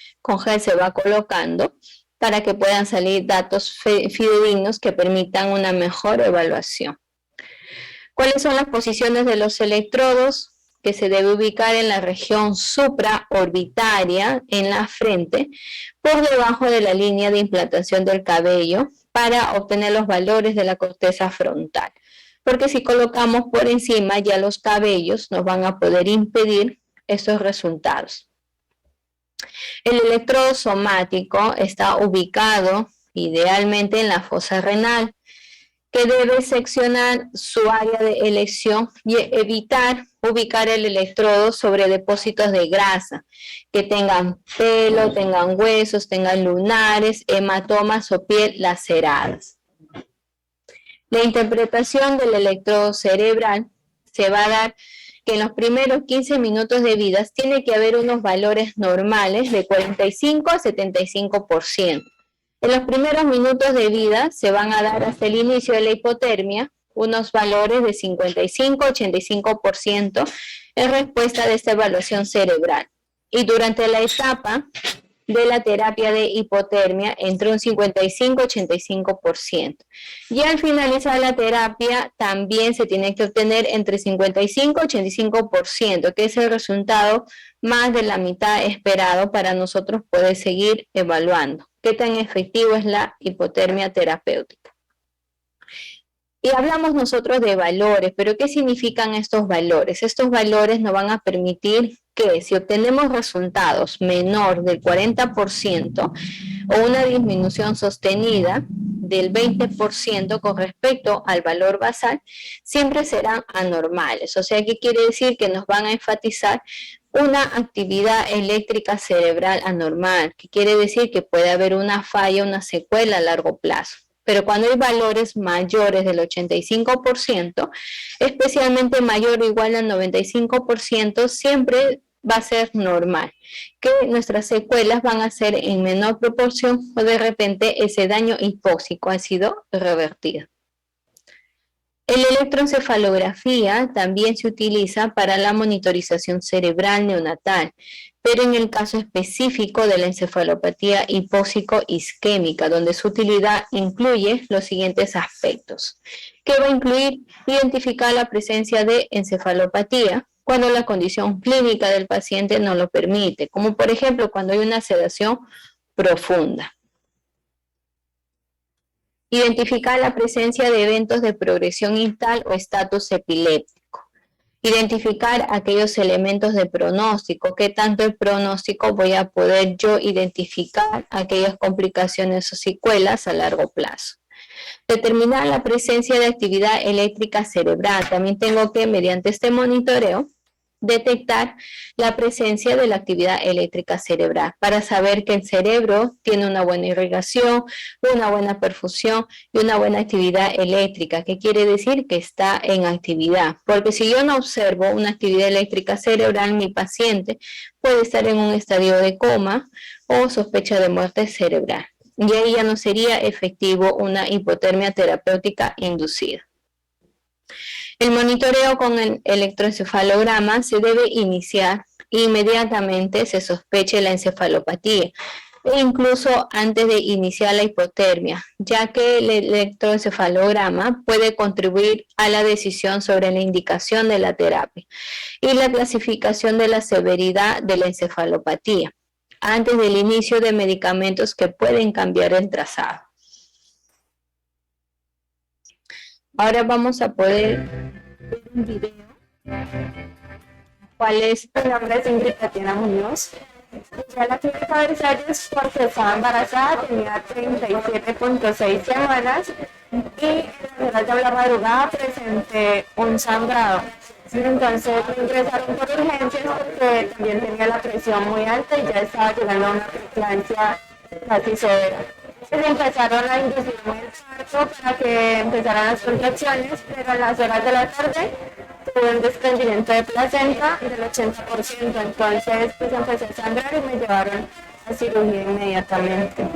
se va colocando para que puedan salir datos fidedignos que permitan una mejor evaluación. ¿Cuáles son las posiciones de los electrodos? Que se debe ubicar en la región supraorbitaria, en la frente, por debajo de la línea de implantación del cabello, para obtener los valores de la corteza frontal. Porque si colocamos por encima, ya los cabellos nos van a poder impedir estos resultados. El electrodo somático está ubicado idealmente en la fosa renal. que debe seccionar su área de elección y evitar ubicar el electrodo sobre depósitos de grasa que tengan pelo, tengan huesos, tengan lunares, hematomas o piel laceradas. La interpretación del electrodo cerebral se va a dar que en los primeros 15 minutos de vida tiene que haber unos valores normales de 45 a 75%. En los primeros minutos de vida se van a dar hasta el inicio de la hipotermia unos valores de 55 a 85% en respuesta de esta evaluación cerebral. Y durante la etapa de la terapia de hipotermia entre un 55 a 85%. Y al finalizar la terapia también se tiene que obtener entre 55 y 85%, que es el resultado más de la mitad esperado para nosotros poder seguir evaluando qué tan efectivo es la hipotermia terapéutica. Y hablamos nosotros de valores, pero ¿qué significan estos valores? Estos valores nos van a permitir que si obtenemos resultados menor del 40% o una disminución sostenida del 20% con respecto al valor basal, siempre serán anormales. O sea, ¿qué quiere decir? Que nos van a enfatizar una actividad eléctrica cerebral anormal, que quiere decir que puede haber una falla, una secuela a largo plazo. Pero cuando hay valores mayores del 85%, especialmente mayor o igual al 95%, siempre va a ser normal, que nuestras secuelas van a ser en menor proporción o de repente ese daño hipóxico ha sido revertido. El electroencefalografía también se utiliza para la monitorización cerebral neonatal, pero en el caso específico de la encefalopatía hipóxico-isquémica, donde su utilidad incluye los siguientes aspectos, que va a incluir identificar la presencia de encefalopatía cuando la condición clínica del paciente no lo permite, como por ejemplo cuando hay una sedación profunda. Identificar la presencia de eventos de progresión ictal o estatus epiléptico. Identificar aquellos elementos de pronóstico, qué tanto el pronóstico voy a poder yo identificar aquellas complicaciones o secuelas a largo plazo. Determinar la presencia de actividad eléctrica cerebral. También tengo que, mediante este monitoreo, detectar la presencia de la actividad eléctrica cerebral para saber que el cerebro tiene una buena irrigación, una buena perfusión y una buena actividad eléctrica, que quiere decir que está en actividad, porque si yo no observo una actividad eléctrica cerebral, mi paciente puede estar en un estadio de coma o sospecha de muerte cerebral, y ahí ya no sería efectivo una hipotermia terapéutica inducida. El monitoreo con el electroencefalograma se debe iniciar inmediatamente se sospeche la encefalopatía e incluso antes de iniciar la hipotermia, ya que el electroencefalograma puede contribuir a la decisión sobre la indicación de la terapia y la clasificación de la severidad de la encefalopatía antes del inicio de medicamentos que pueden cambiar el trazado. Ahora vamos a poder ver un video. ¿Cuál es? Mi nombre es Ingrid Tatiana Muñoz. Ya la clínica de ensayos porque estaba embarazada, tenía 37.6 semanas y en las horas de la madrugada presenté un sangrado. Entonces me ingresaron por urgencias porque también tenía la presión muy alta y ya estaba llegando a una preeclampsia casi severa. Entonces empezaron a inducirme el parto para que empezaran las contracciones, pero a las horas de la tarde tuve un desprendimiento de placenta del 80%, entonces pues empecé a sangrar y me llevaron a cirugía inmediatamente.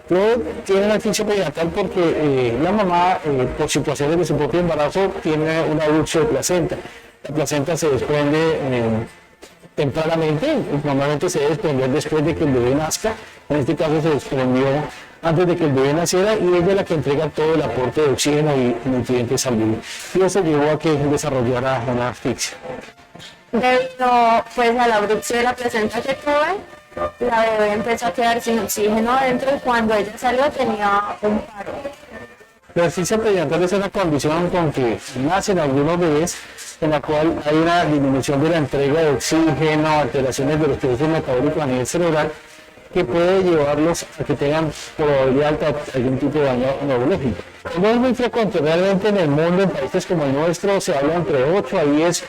Luego tiene una asfixia perinatal porque la mamá, por situaciones de su propio embarazo, tiene un abuso de placenta. La placenta se desprende tempranamente, normalmente se debe desprender después de que el bebé nazca. En este caso se desprendió antes de que el bebé naciera y es de la que entrega todo el aporte de oxígeno y nutrientes al bebé. Y eso llevó a que desarrollara una asfixia. Debido pues a la obstrucción de la placenta que tuve, la bebé empezó a quedar sin oxígeno adentro y cuando ella salió tenía un paro. La asfixia perinatal es una condición con que nacen algunos bebés en la cual hay una disminución de la entrega de oxígeno, alteraciones de los procesos metabólicos a nivel cerebral que puede llevarlos a que tengan probabilidad de algún tipo de daño neurológico. No es muy frecuente, realmente en el mundo, en países como el nuestro, se habla entre 8 a 10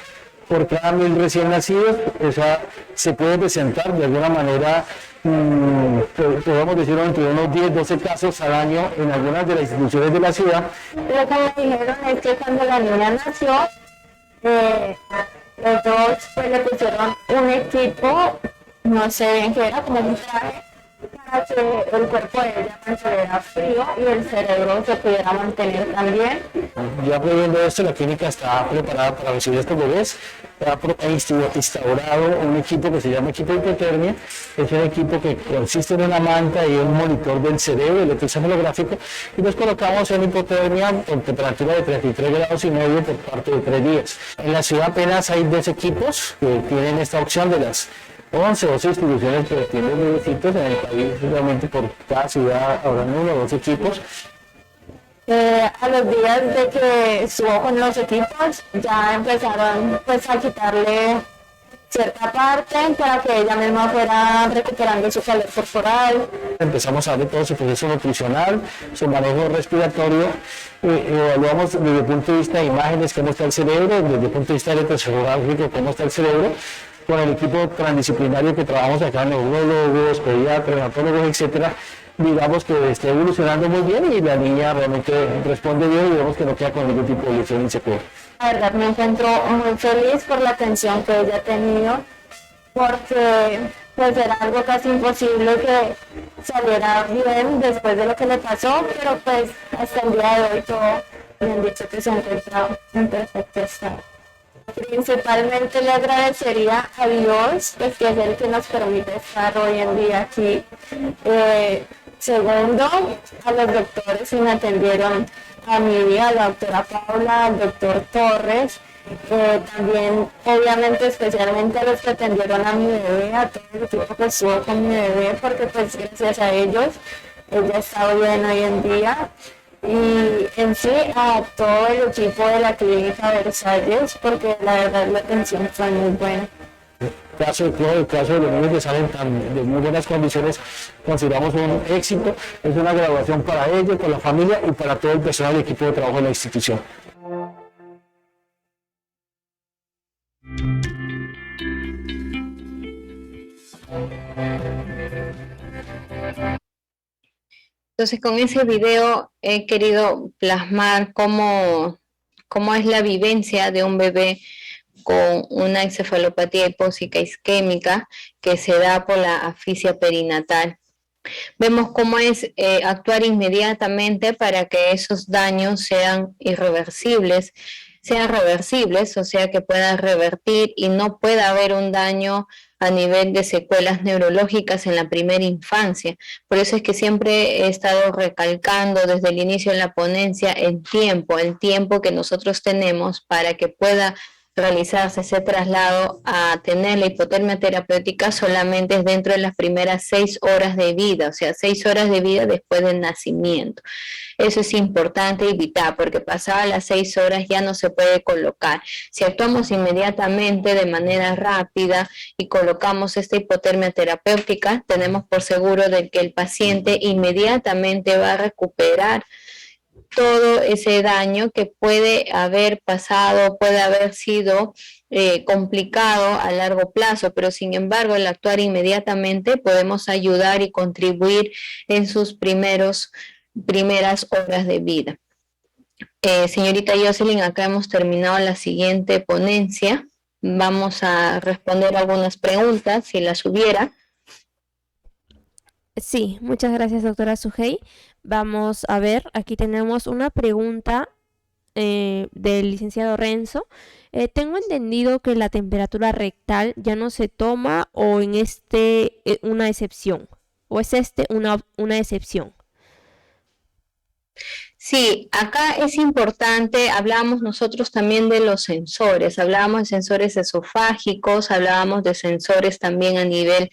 por cada 1000 recién nacidos. O sea, se puede presentar de alguna manera, podemos decirlo, entre unos 10, 12 casos al año en algunas de las instituciones de la ciudad. Lo que me dijeron es que cuando la niña nació, los dos pues, le pusieron un equipo, no sé bien qué era, como un traje, para que el cuerpo de ella mantuviera frío y el cerebro se pudiera mantener también. Ya previendo esto, la clínica está preparada para recibir a estos bebés. Ha instaurado un equipo que se llama equipo de hipotermia. Es un equipo que consiste en una manta y un monitor del cerebro, electroencefalográfico, y nos colocamos en hipotermia con temperatura de 33 grados y medio por parte de 3 días. En la ciudad apenas hay 2 equipos que tienen esta opción de las 11 o 12 instituciones que tienen bebecitos en el país. Realmente por cada ciudad habrán 1 o 2 equipos. A los días de que estuvo con los equipos, ya empezaron pues a quitarle cierta parte para que ella misma fuera recuperando su calor corporal. Empezamos a ver todo su proceso nutricional, su manejo respiratorio, evaluamos desde el punto de vista de imágenes cómo está el cerebro, desde el punto de vista electroencefalográfico cómo está el cerebro, con el equipo transdisciplinario que trabajamos acá, neurólogos, pediatras, neonatólogos, etcétera. Digamos que está evolucionando muy bien y la niña realmente responde bien y vemos que no queda con ningún tipo de lesión ni secuela. La verdad me encuentro muy feliz por la atención que ella ha tenido, porque pues era algo casi imposible que saliera bien después de lo que le pasó, pero pues hasta el día de hoy todo me han dicho que se encuentra en perfecto estado. Principalmente le agradecería a Dios, pues, que es el que nos permite estar hoy en día aquí. Segundo, a los doctores que me atendieron, a mí, a la doctora Paula, al doctor Torres, también obviamente especialmente a los que atendieron a mi bebé, a todo el equipo que estuvo con mi bebé, porque pues gracias a ellos ella está bien hoy en día. Y en sí a todo el equipo de la clínica Versalles, porque la verdad la atención fue muy buena. El caso de los niños que salen de muy buenas condiciones, consideramos un éxito. Es una graduación para ellos, para la familia y para todo el personal y equipo de trabajo de la institución. Entonces, con ese video he querido plasmar cómo es la vivencia de un bebé con una encefalopatía hipóxica isquémica que se da por la asfixia perinatal. Vemos cómo es actuar inmediatamente para que esos daños sean reversibles, o sea, que puedan revertir y no pueda haber un daño a nivel de secuelas neurológicas en la primera infancia. Por eso es que siempre he estado recalcando desde el inicio de la ponencia el tiempo que nosotros tenemos para que pueda realizarse ese traslado a tener la hipotermia terapéutica solamente es dentro de las primeras 6 horas de vida, o sea, 6 horas de vida después del nacimiento. Eso es importante y vital, porque pasadas las 6 horas ya no se puede colocar. Si actuamos inmediatamente de manera rápida y colocamos esta hipotermia terapéutica, tenemos por seguro de que el paciente inmediatamente va a recuperar todo ese daño que puede haber pasado, puede haber sido complicado a largo plazo, pero sin embargo al actuar inmediatamente podemos ayudar y contribuir en sus primeras horas de vida. Señorita Jocelyn, acá hemos terminado la siguiente ponencia. Vamos a responder algunas preguntas, si las hubiera. Sí, muchas gracias, doctora Sujei. Vamos a ver, aquí tenemos una pregunta del licenciado Renzo. Tengo entendido que la temperatura rectal ya no se toma o en una excepción, o es una excepción. Sí, acá es importante, hablábamos nosotros también de los sensores, hablábamos de sensores esofágicos, hablábamos de sensores también a nivel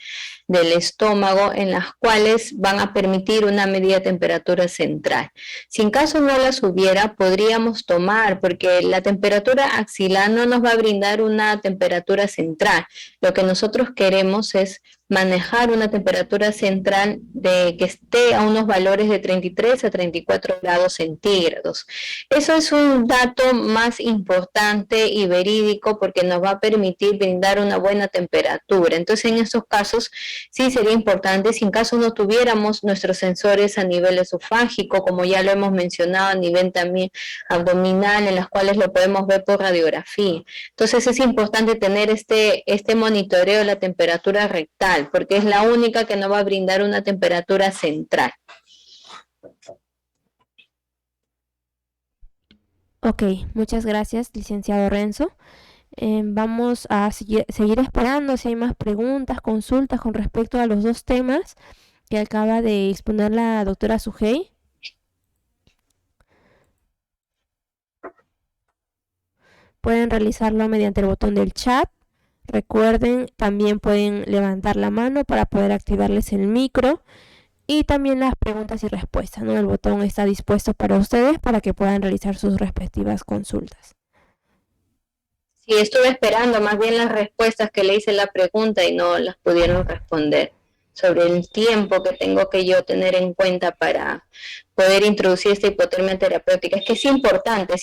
del estómago, en las cuales van a permitir una medida de temperatura central. Si en caso no las hubiera, podríamos tomar, porque la temperatura axilar no nos va a brindar una temperatura central. Lo que nosotros queremos es manejar una temperatura central de que esté a unos valores de 33 a 34 grados centígrados. Eso es un dato más importante y verídico porque nos va a permitir brindar una buena temperatura. Entonces, en estos casos sí sería importante, si en caso no tuviéramos nuestros sensores a nivel esofágico, como ya lo hemos mencionado, a nivel también abdominal, en las cuales lo podemos ver por radiografía. Entonces, es importante tener este monitoreo de la temperatura rectal, porque es la única que nos va a brindar una temperatura central. Ok, muchas gracias, licenciado Renzo. Vamos a seguir esperando si hay más preguntas, consultas con respecto a los dos temas que acaba de exponer la doctora Sujei. Pueden realizarlo mediante el botón del chat. Recuerden, también pueden levantar la mano para poder activarles el micro. Y también las preguntas y respuestas, ¿no? El botón está dispuesto para ustedes para que puedan realizar sus respectivas consultas. Sí, estuve esperando más bien las respuestas que le hice la pregunta y no las pudieron responder sobre el tiempo que tengo que yo tener en cuenta para poder introducir esta hipotermia terapéutica. Es que es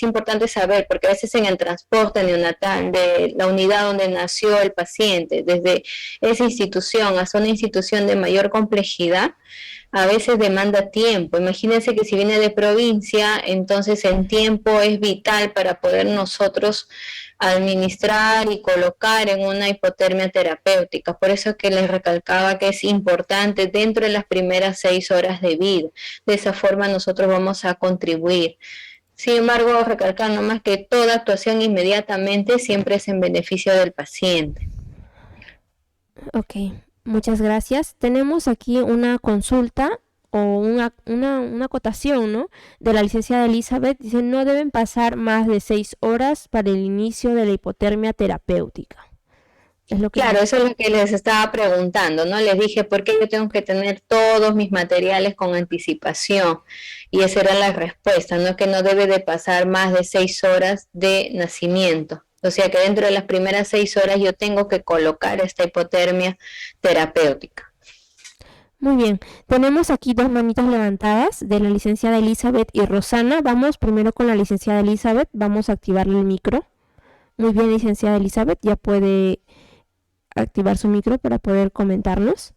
importante saber, porque a veces en el transporte neonatal de la unidad donde nació el paciente, desde esa institución hasta una institución de mayor complejidad, a veces demanda tiempo. Imagínense que si viene de provincia, entonces el tiempo es vital para poder nosotros administrar y colocar en una hipotermia terapéutica. Por eso es que les recalcaba que es importante dentro de las primeras 6 horas de vida. De esa forma nosotros vamos a contribuir. Sin embargo, recalcar nomás que toda actuación inmediatamente siempre es en beneficio del paciente. Ok, muchas gracias. Tenemos aquí una consulta o una acotación, ¿no? De la licenciada Elizabeth. Dice, no deben pasar más de 6 horas para el inicio de la hipotermia terapéutica. Es lo que Claro, eso es lo que les estaba preguntando, ¿no? Les dije, ¿por qué yo tengo que tener todos mis materiales con anticipación? Y esa era la respuesta, ¿no? Que no debe de pasar más de 6 horas de nacimiento. O sea que dentro de las primeras 6 horas yo tengo que colocar esta hipotermia terapéutica. Muy bien, tenemos aquí dos manitas levantadas de la licenciada Elizabeth y Rosana. Vamos primero con la licenciada Elizabeth, vamos a activarle el micro. Muy bien, licenciada Elizabeth, ya puede activar su micro para poder comentarnos.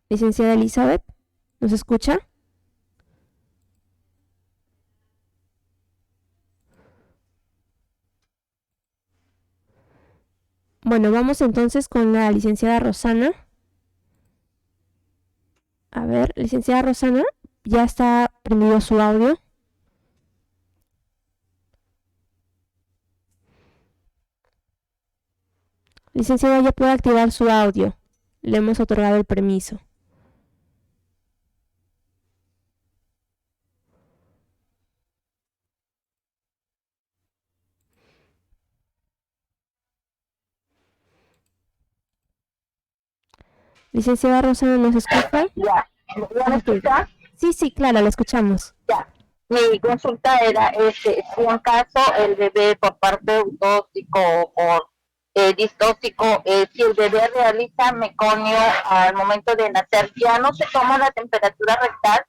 Licenciada Elizabeth, ¿nos escucha? Bueno, vamos entonces con la licenciada Rosana. A ver, licenciada Rosana, ya está prendido su audio. Licenciada, ya puede activar su audio. Le hemos otorgado el permiso. Licenciada Rosana, ¿nos escucha? Ya, ¿ya me escucha? Sí, claro, la escuchamos. Ya. Mi consulta era si en caso el bebé por parte autóxico o por distóxico, si el bebé realiza meconio al momento de nacer, ¿ya no se toma la temperatura rectal?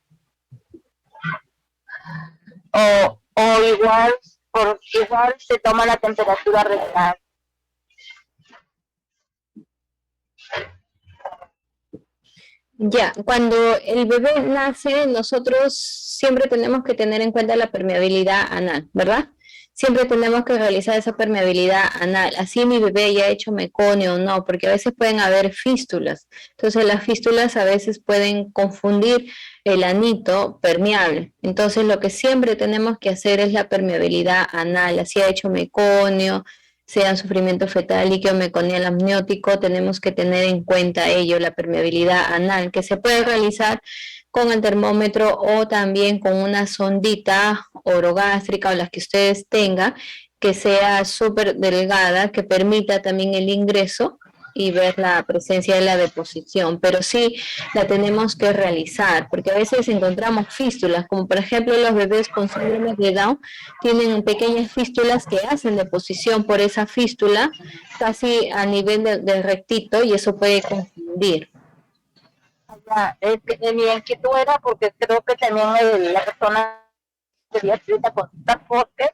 O igual se toma la temperatura rectal. Ya, cuando el bebé nace, nosotros siempre tenemos que tener en cuenta la permeabilidad anal, ¿verdad? Siempre tenemos que realizar esa permeabilidad anal. Así mi bebé ya ha hecho meconio o no, porque a veces pueden haber fístulas. Entonces las fístulas a veces pueden confundir el anito permeable. Entonces lo que siempre tenemos que hacer es la permeabilidad anal. Así ha hecho meconio, sea sufrimiento fetal, líquido meconial amniótico, tenemos que tener en cuenta ello, la permeabilidad anal, que se puede realizar con el termómetro o también con una sondita orogástrica o las que ustedes tengan, que sea súper delgada, que permita también el ingreso y ver la presencia de la deposición, pero sí la tenemos que realizar, porque a veces encontramos fístulas, como por ejemplo los bebés con síndrome de Down tienen pequeñas fístulas que hacen deposición por esa fístula casi a nivel del rectito y eso puede confundir. Ya, mi inquietud era porque creo que también la persona quería escrita consulta porque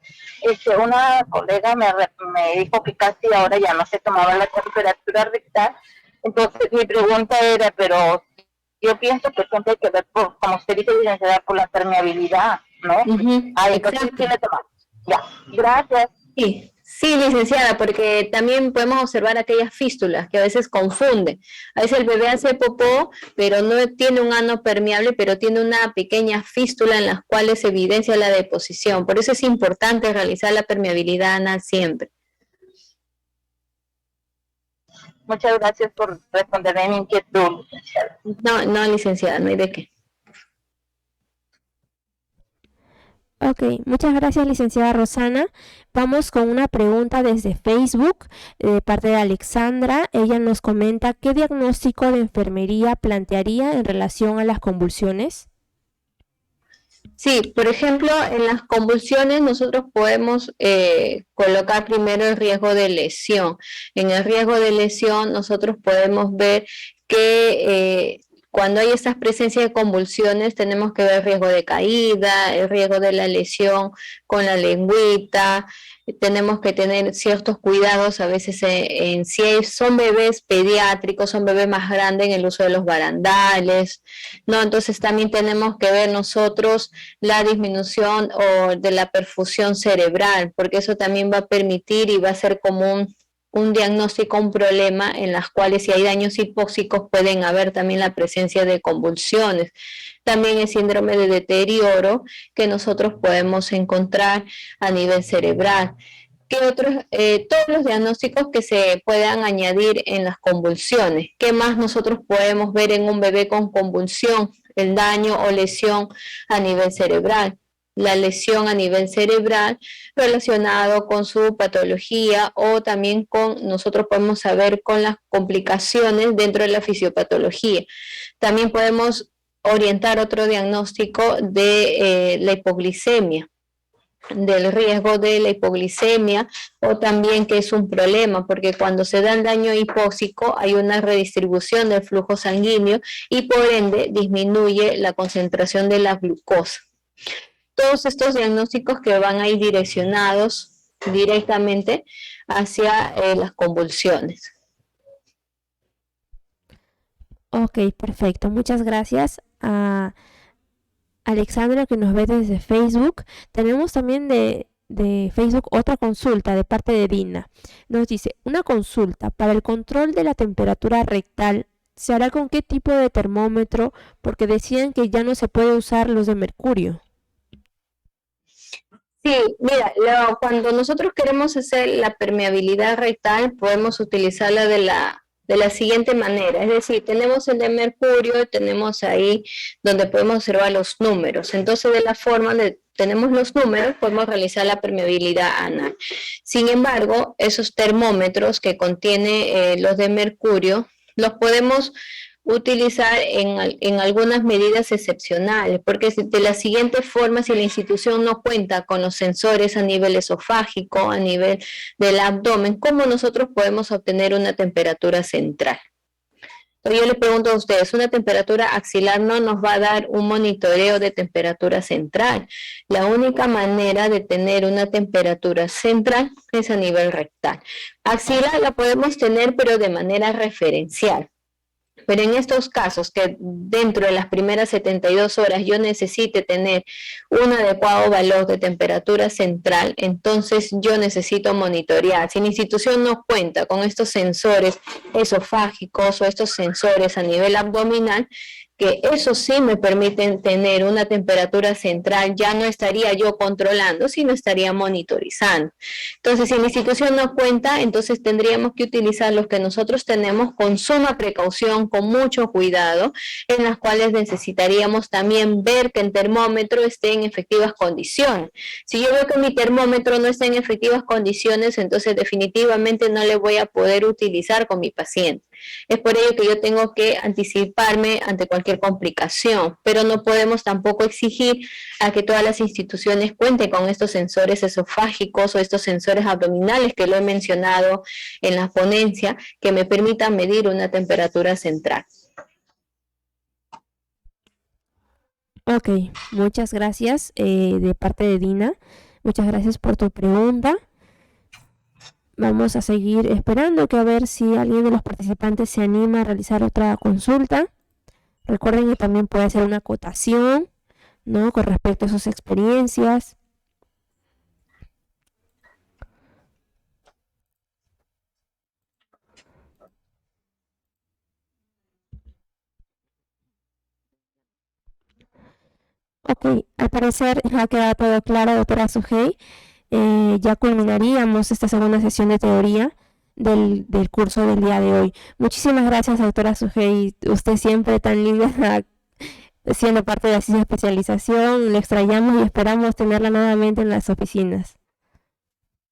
una colega me dijo que casi ahora ya no se tomaba la temperatura rectal. Entonces mi pregunta era, pero yo pienso que siempre hay que ver, como usted dice, licenciada, por la permeabilidad, ¿no? Entonces sí le tomamos. Ya, gracias. Sí, licenciada, porque también podemos observar aquellas fístulas que a veces confunden. A veces el bebé hace popó, pero no tiene un ano permeable, pero tiene una pequeña fístula en las cuales se evidencia la deposición. Por eso es importante realizar la permeabilidad anal siempre. Muchas gracias por responderme mi inquietud, licenciada. No, licenciada, no hay de qué. Ok, muchas gracias, licenciada Rosana. Vamos con una pregunta desde Facebook de parte de Alexandra. Ella nos comenta, ¿qué diagnóstico de enfermería plantearía en relación a las convulsiones? Sí, por ejemplo, en las convulsiones nosotros podemos colocar primero el riesgo de lesión. En el riesgo de lesión nosotros podemos ver que cuando hay estas presencias de convulsiones tenemos que ver el riesgo de caída, el riesgo de la lesión con la lengüita, tenemos que tener ciertos cuidados a veces si son bebés pediátricos, son bebés más grandes en el uso de los barandales, ¿no? Entonces también tenemos que ver nosotros la disminución o de la perfusión cerebral, porque eso también va a permitir y va a ser como un diagnóstico, un problema en las cuales si hay daños hipóxicos pueden haber también la presencia de convulsiones. También el síndrome de deterioro que nosotros podemos encontrar a nivel cerebral. ¿Qué otros? Todos los diagnósticos que se puedan añadir en las convulsiones. ¿Qué más nosotros podemos ver en un bebé con convulsión? El daño o lesión a nivel cerebral. La lesión a nivel cerebral relacionado con su patología o también nosotros podemos saber con las complicaciones dentro de la fisiopatología. También podemos orientar otro diagnóstico de la hipoglicemia, del riesgo de la hipoglicemia o también que es un problema porque cuando se da el daño hipóxico hay una redistribución del flujo sanguíneo y por ende disminuye la concentración de la glucosa. Todos estos diagnósticos que van a ir direccionados directamente hacia las convulsiones. Ok, perfecto. Muchas gracias a Alexandra que nos ve desde Facebook. Tenemos también de Facebook otra consulta de parte de Dina. Nos dice, una consulta para el control de la temperatura rectal. ¿Se hará con qué tipo de termómetro? Porque decían que ya no se puede usar los de mercurio. Sí, mira, cuando nosotros queremos hacer la permeabilidad rectal, podemos utilizarla de la siguiente manera, es decir, tenemos el de mercurio, tenemos ahí donde podemos observar los números, entonces de la forma donde tenemos los números, podemos realizar la permeabilidad anal. Sin embargo, esos termómetros que contiene los de mercurio, los podemos utilizar en algunas medidas excepcionales, porque de la siguiente forma, si la institución no cuenta con los sensores a nivel esofágico, a nivel del abdomen, ¿cómo nosotros podemos obtener una temperatura central? Entonces yo le pregunto a ustedes, una temperatura axilar no nos va a dar un monitoreo de temperatura central. La única manera de tener una temperatura central es a nivel rectal. Axilar la podemos tener, pero de manera referencial. Pero en estos casos que dentro de las primeras 72 horas yo necesite tener un adecuado valor de temperatura central, entonces yo necesito monitorear. Si mi institución no cuenta con estos sensores esofágicos o estos sensores a nivel abdominal, que eso sí me permiten tener una temperatura central, ya no estaría yo controlando, sino estaría monitorizando. Entonces, si la institución no cuenta, entonces tendríamos que utilizar los que nosotros tenemos con suma precaución, con mucho cuidado, en las cuales necesitaríamos también ver que el termómetro esté en efectivas condiciones. Si yo veo que mi termómetro no está en efectivas condiciones, entonces definitivamente no le voy a poder utilizar con mi paciente. Es por ello que yo tengo que anticiparme ante cualquier complicación, pero no podemos tampoco exigir a que todas las instituciones cuenten con estos sensores esofágicos o estos sensores abdominales que lo he mencionado en la ponencia, que me permitan medir una temperatura central. Ok, muchas gracias de parte de Dina. Muchas gracias por tu pregunta. Vamos a seguir esperando que a ver si alguien de los participantes se anima a realizar otra consulta. Recuerden que también puede hacer una acotación, ¿no?, con respecto a sus experiencias. Ok, al parecer ha quedado todo claro, doctora Sujei. Ya culminaríamos esta segunda sesión de teoría del curso del día de hoy. Muchísimas gracias, doctora Sujei. Usted siempre tan linda siendo parte de la especialización. Le extrañamos y esperamos tenerla nuevamente en las oficinas.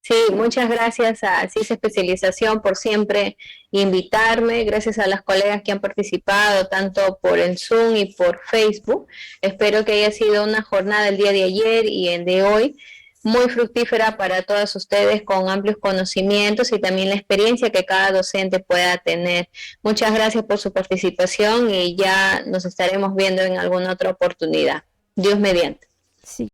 Sí, muchas gracias a CIS Especialización por siempre invitarme, gracias a las colegas que han participado tanto por el Zoom y por Facebook. Espero que haya sido una jornada el día de ayer y el de hoy muy fructífera para todas ustedes, con amplios conocimientos y también la experiencia que cada docente pueda tener. Muchas gracias por su participación y ya nos estaremos viendo en alguna otra oportunidad. Dios mediante. Sí.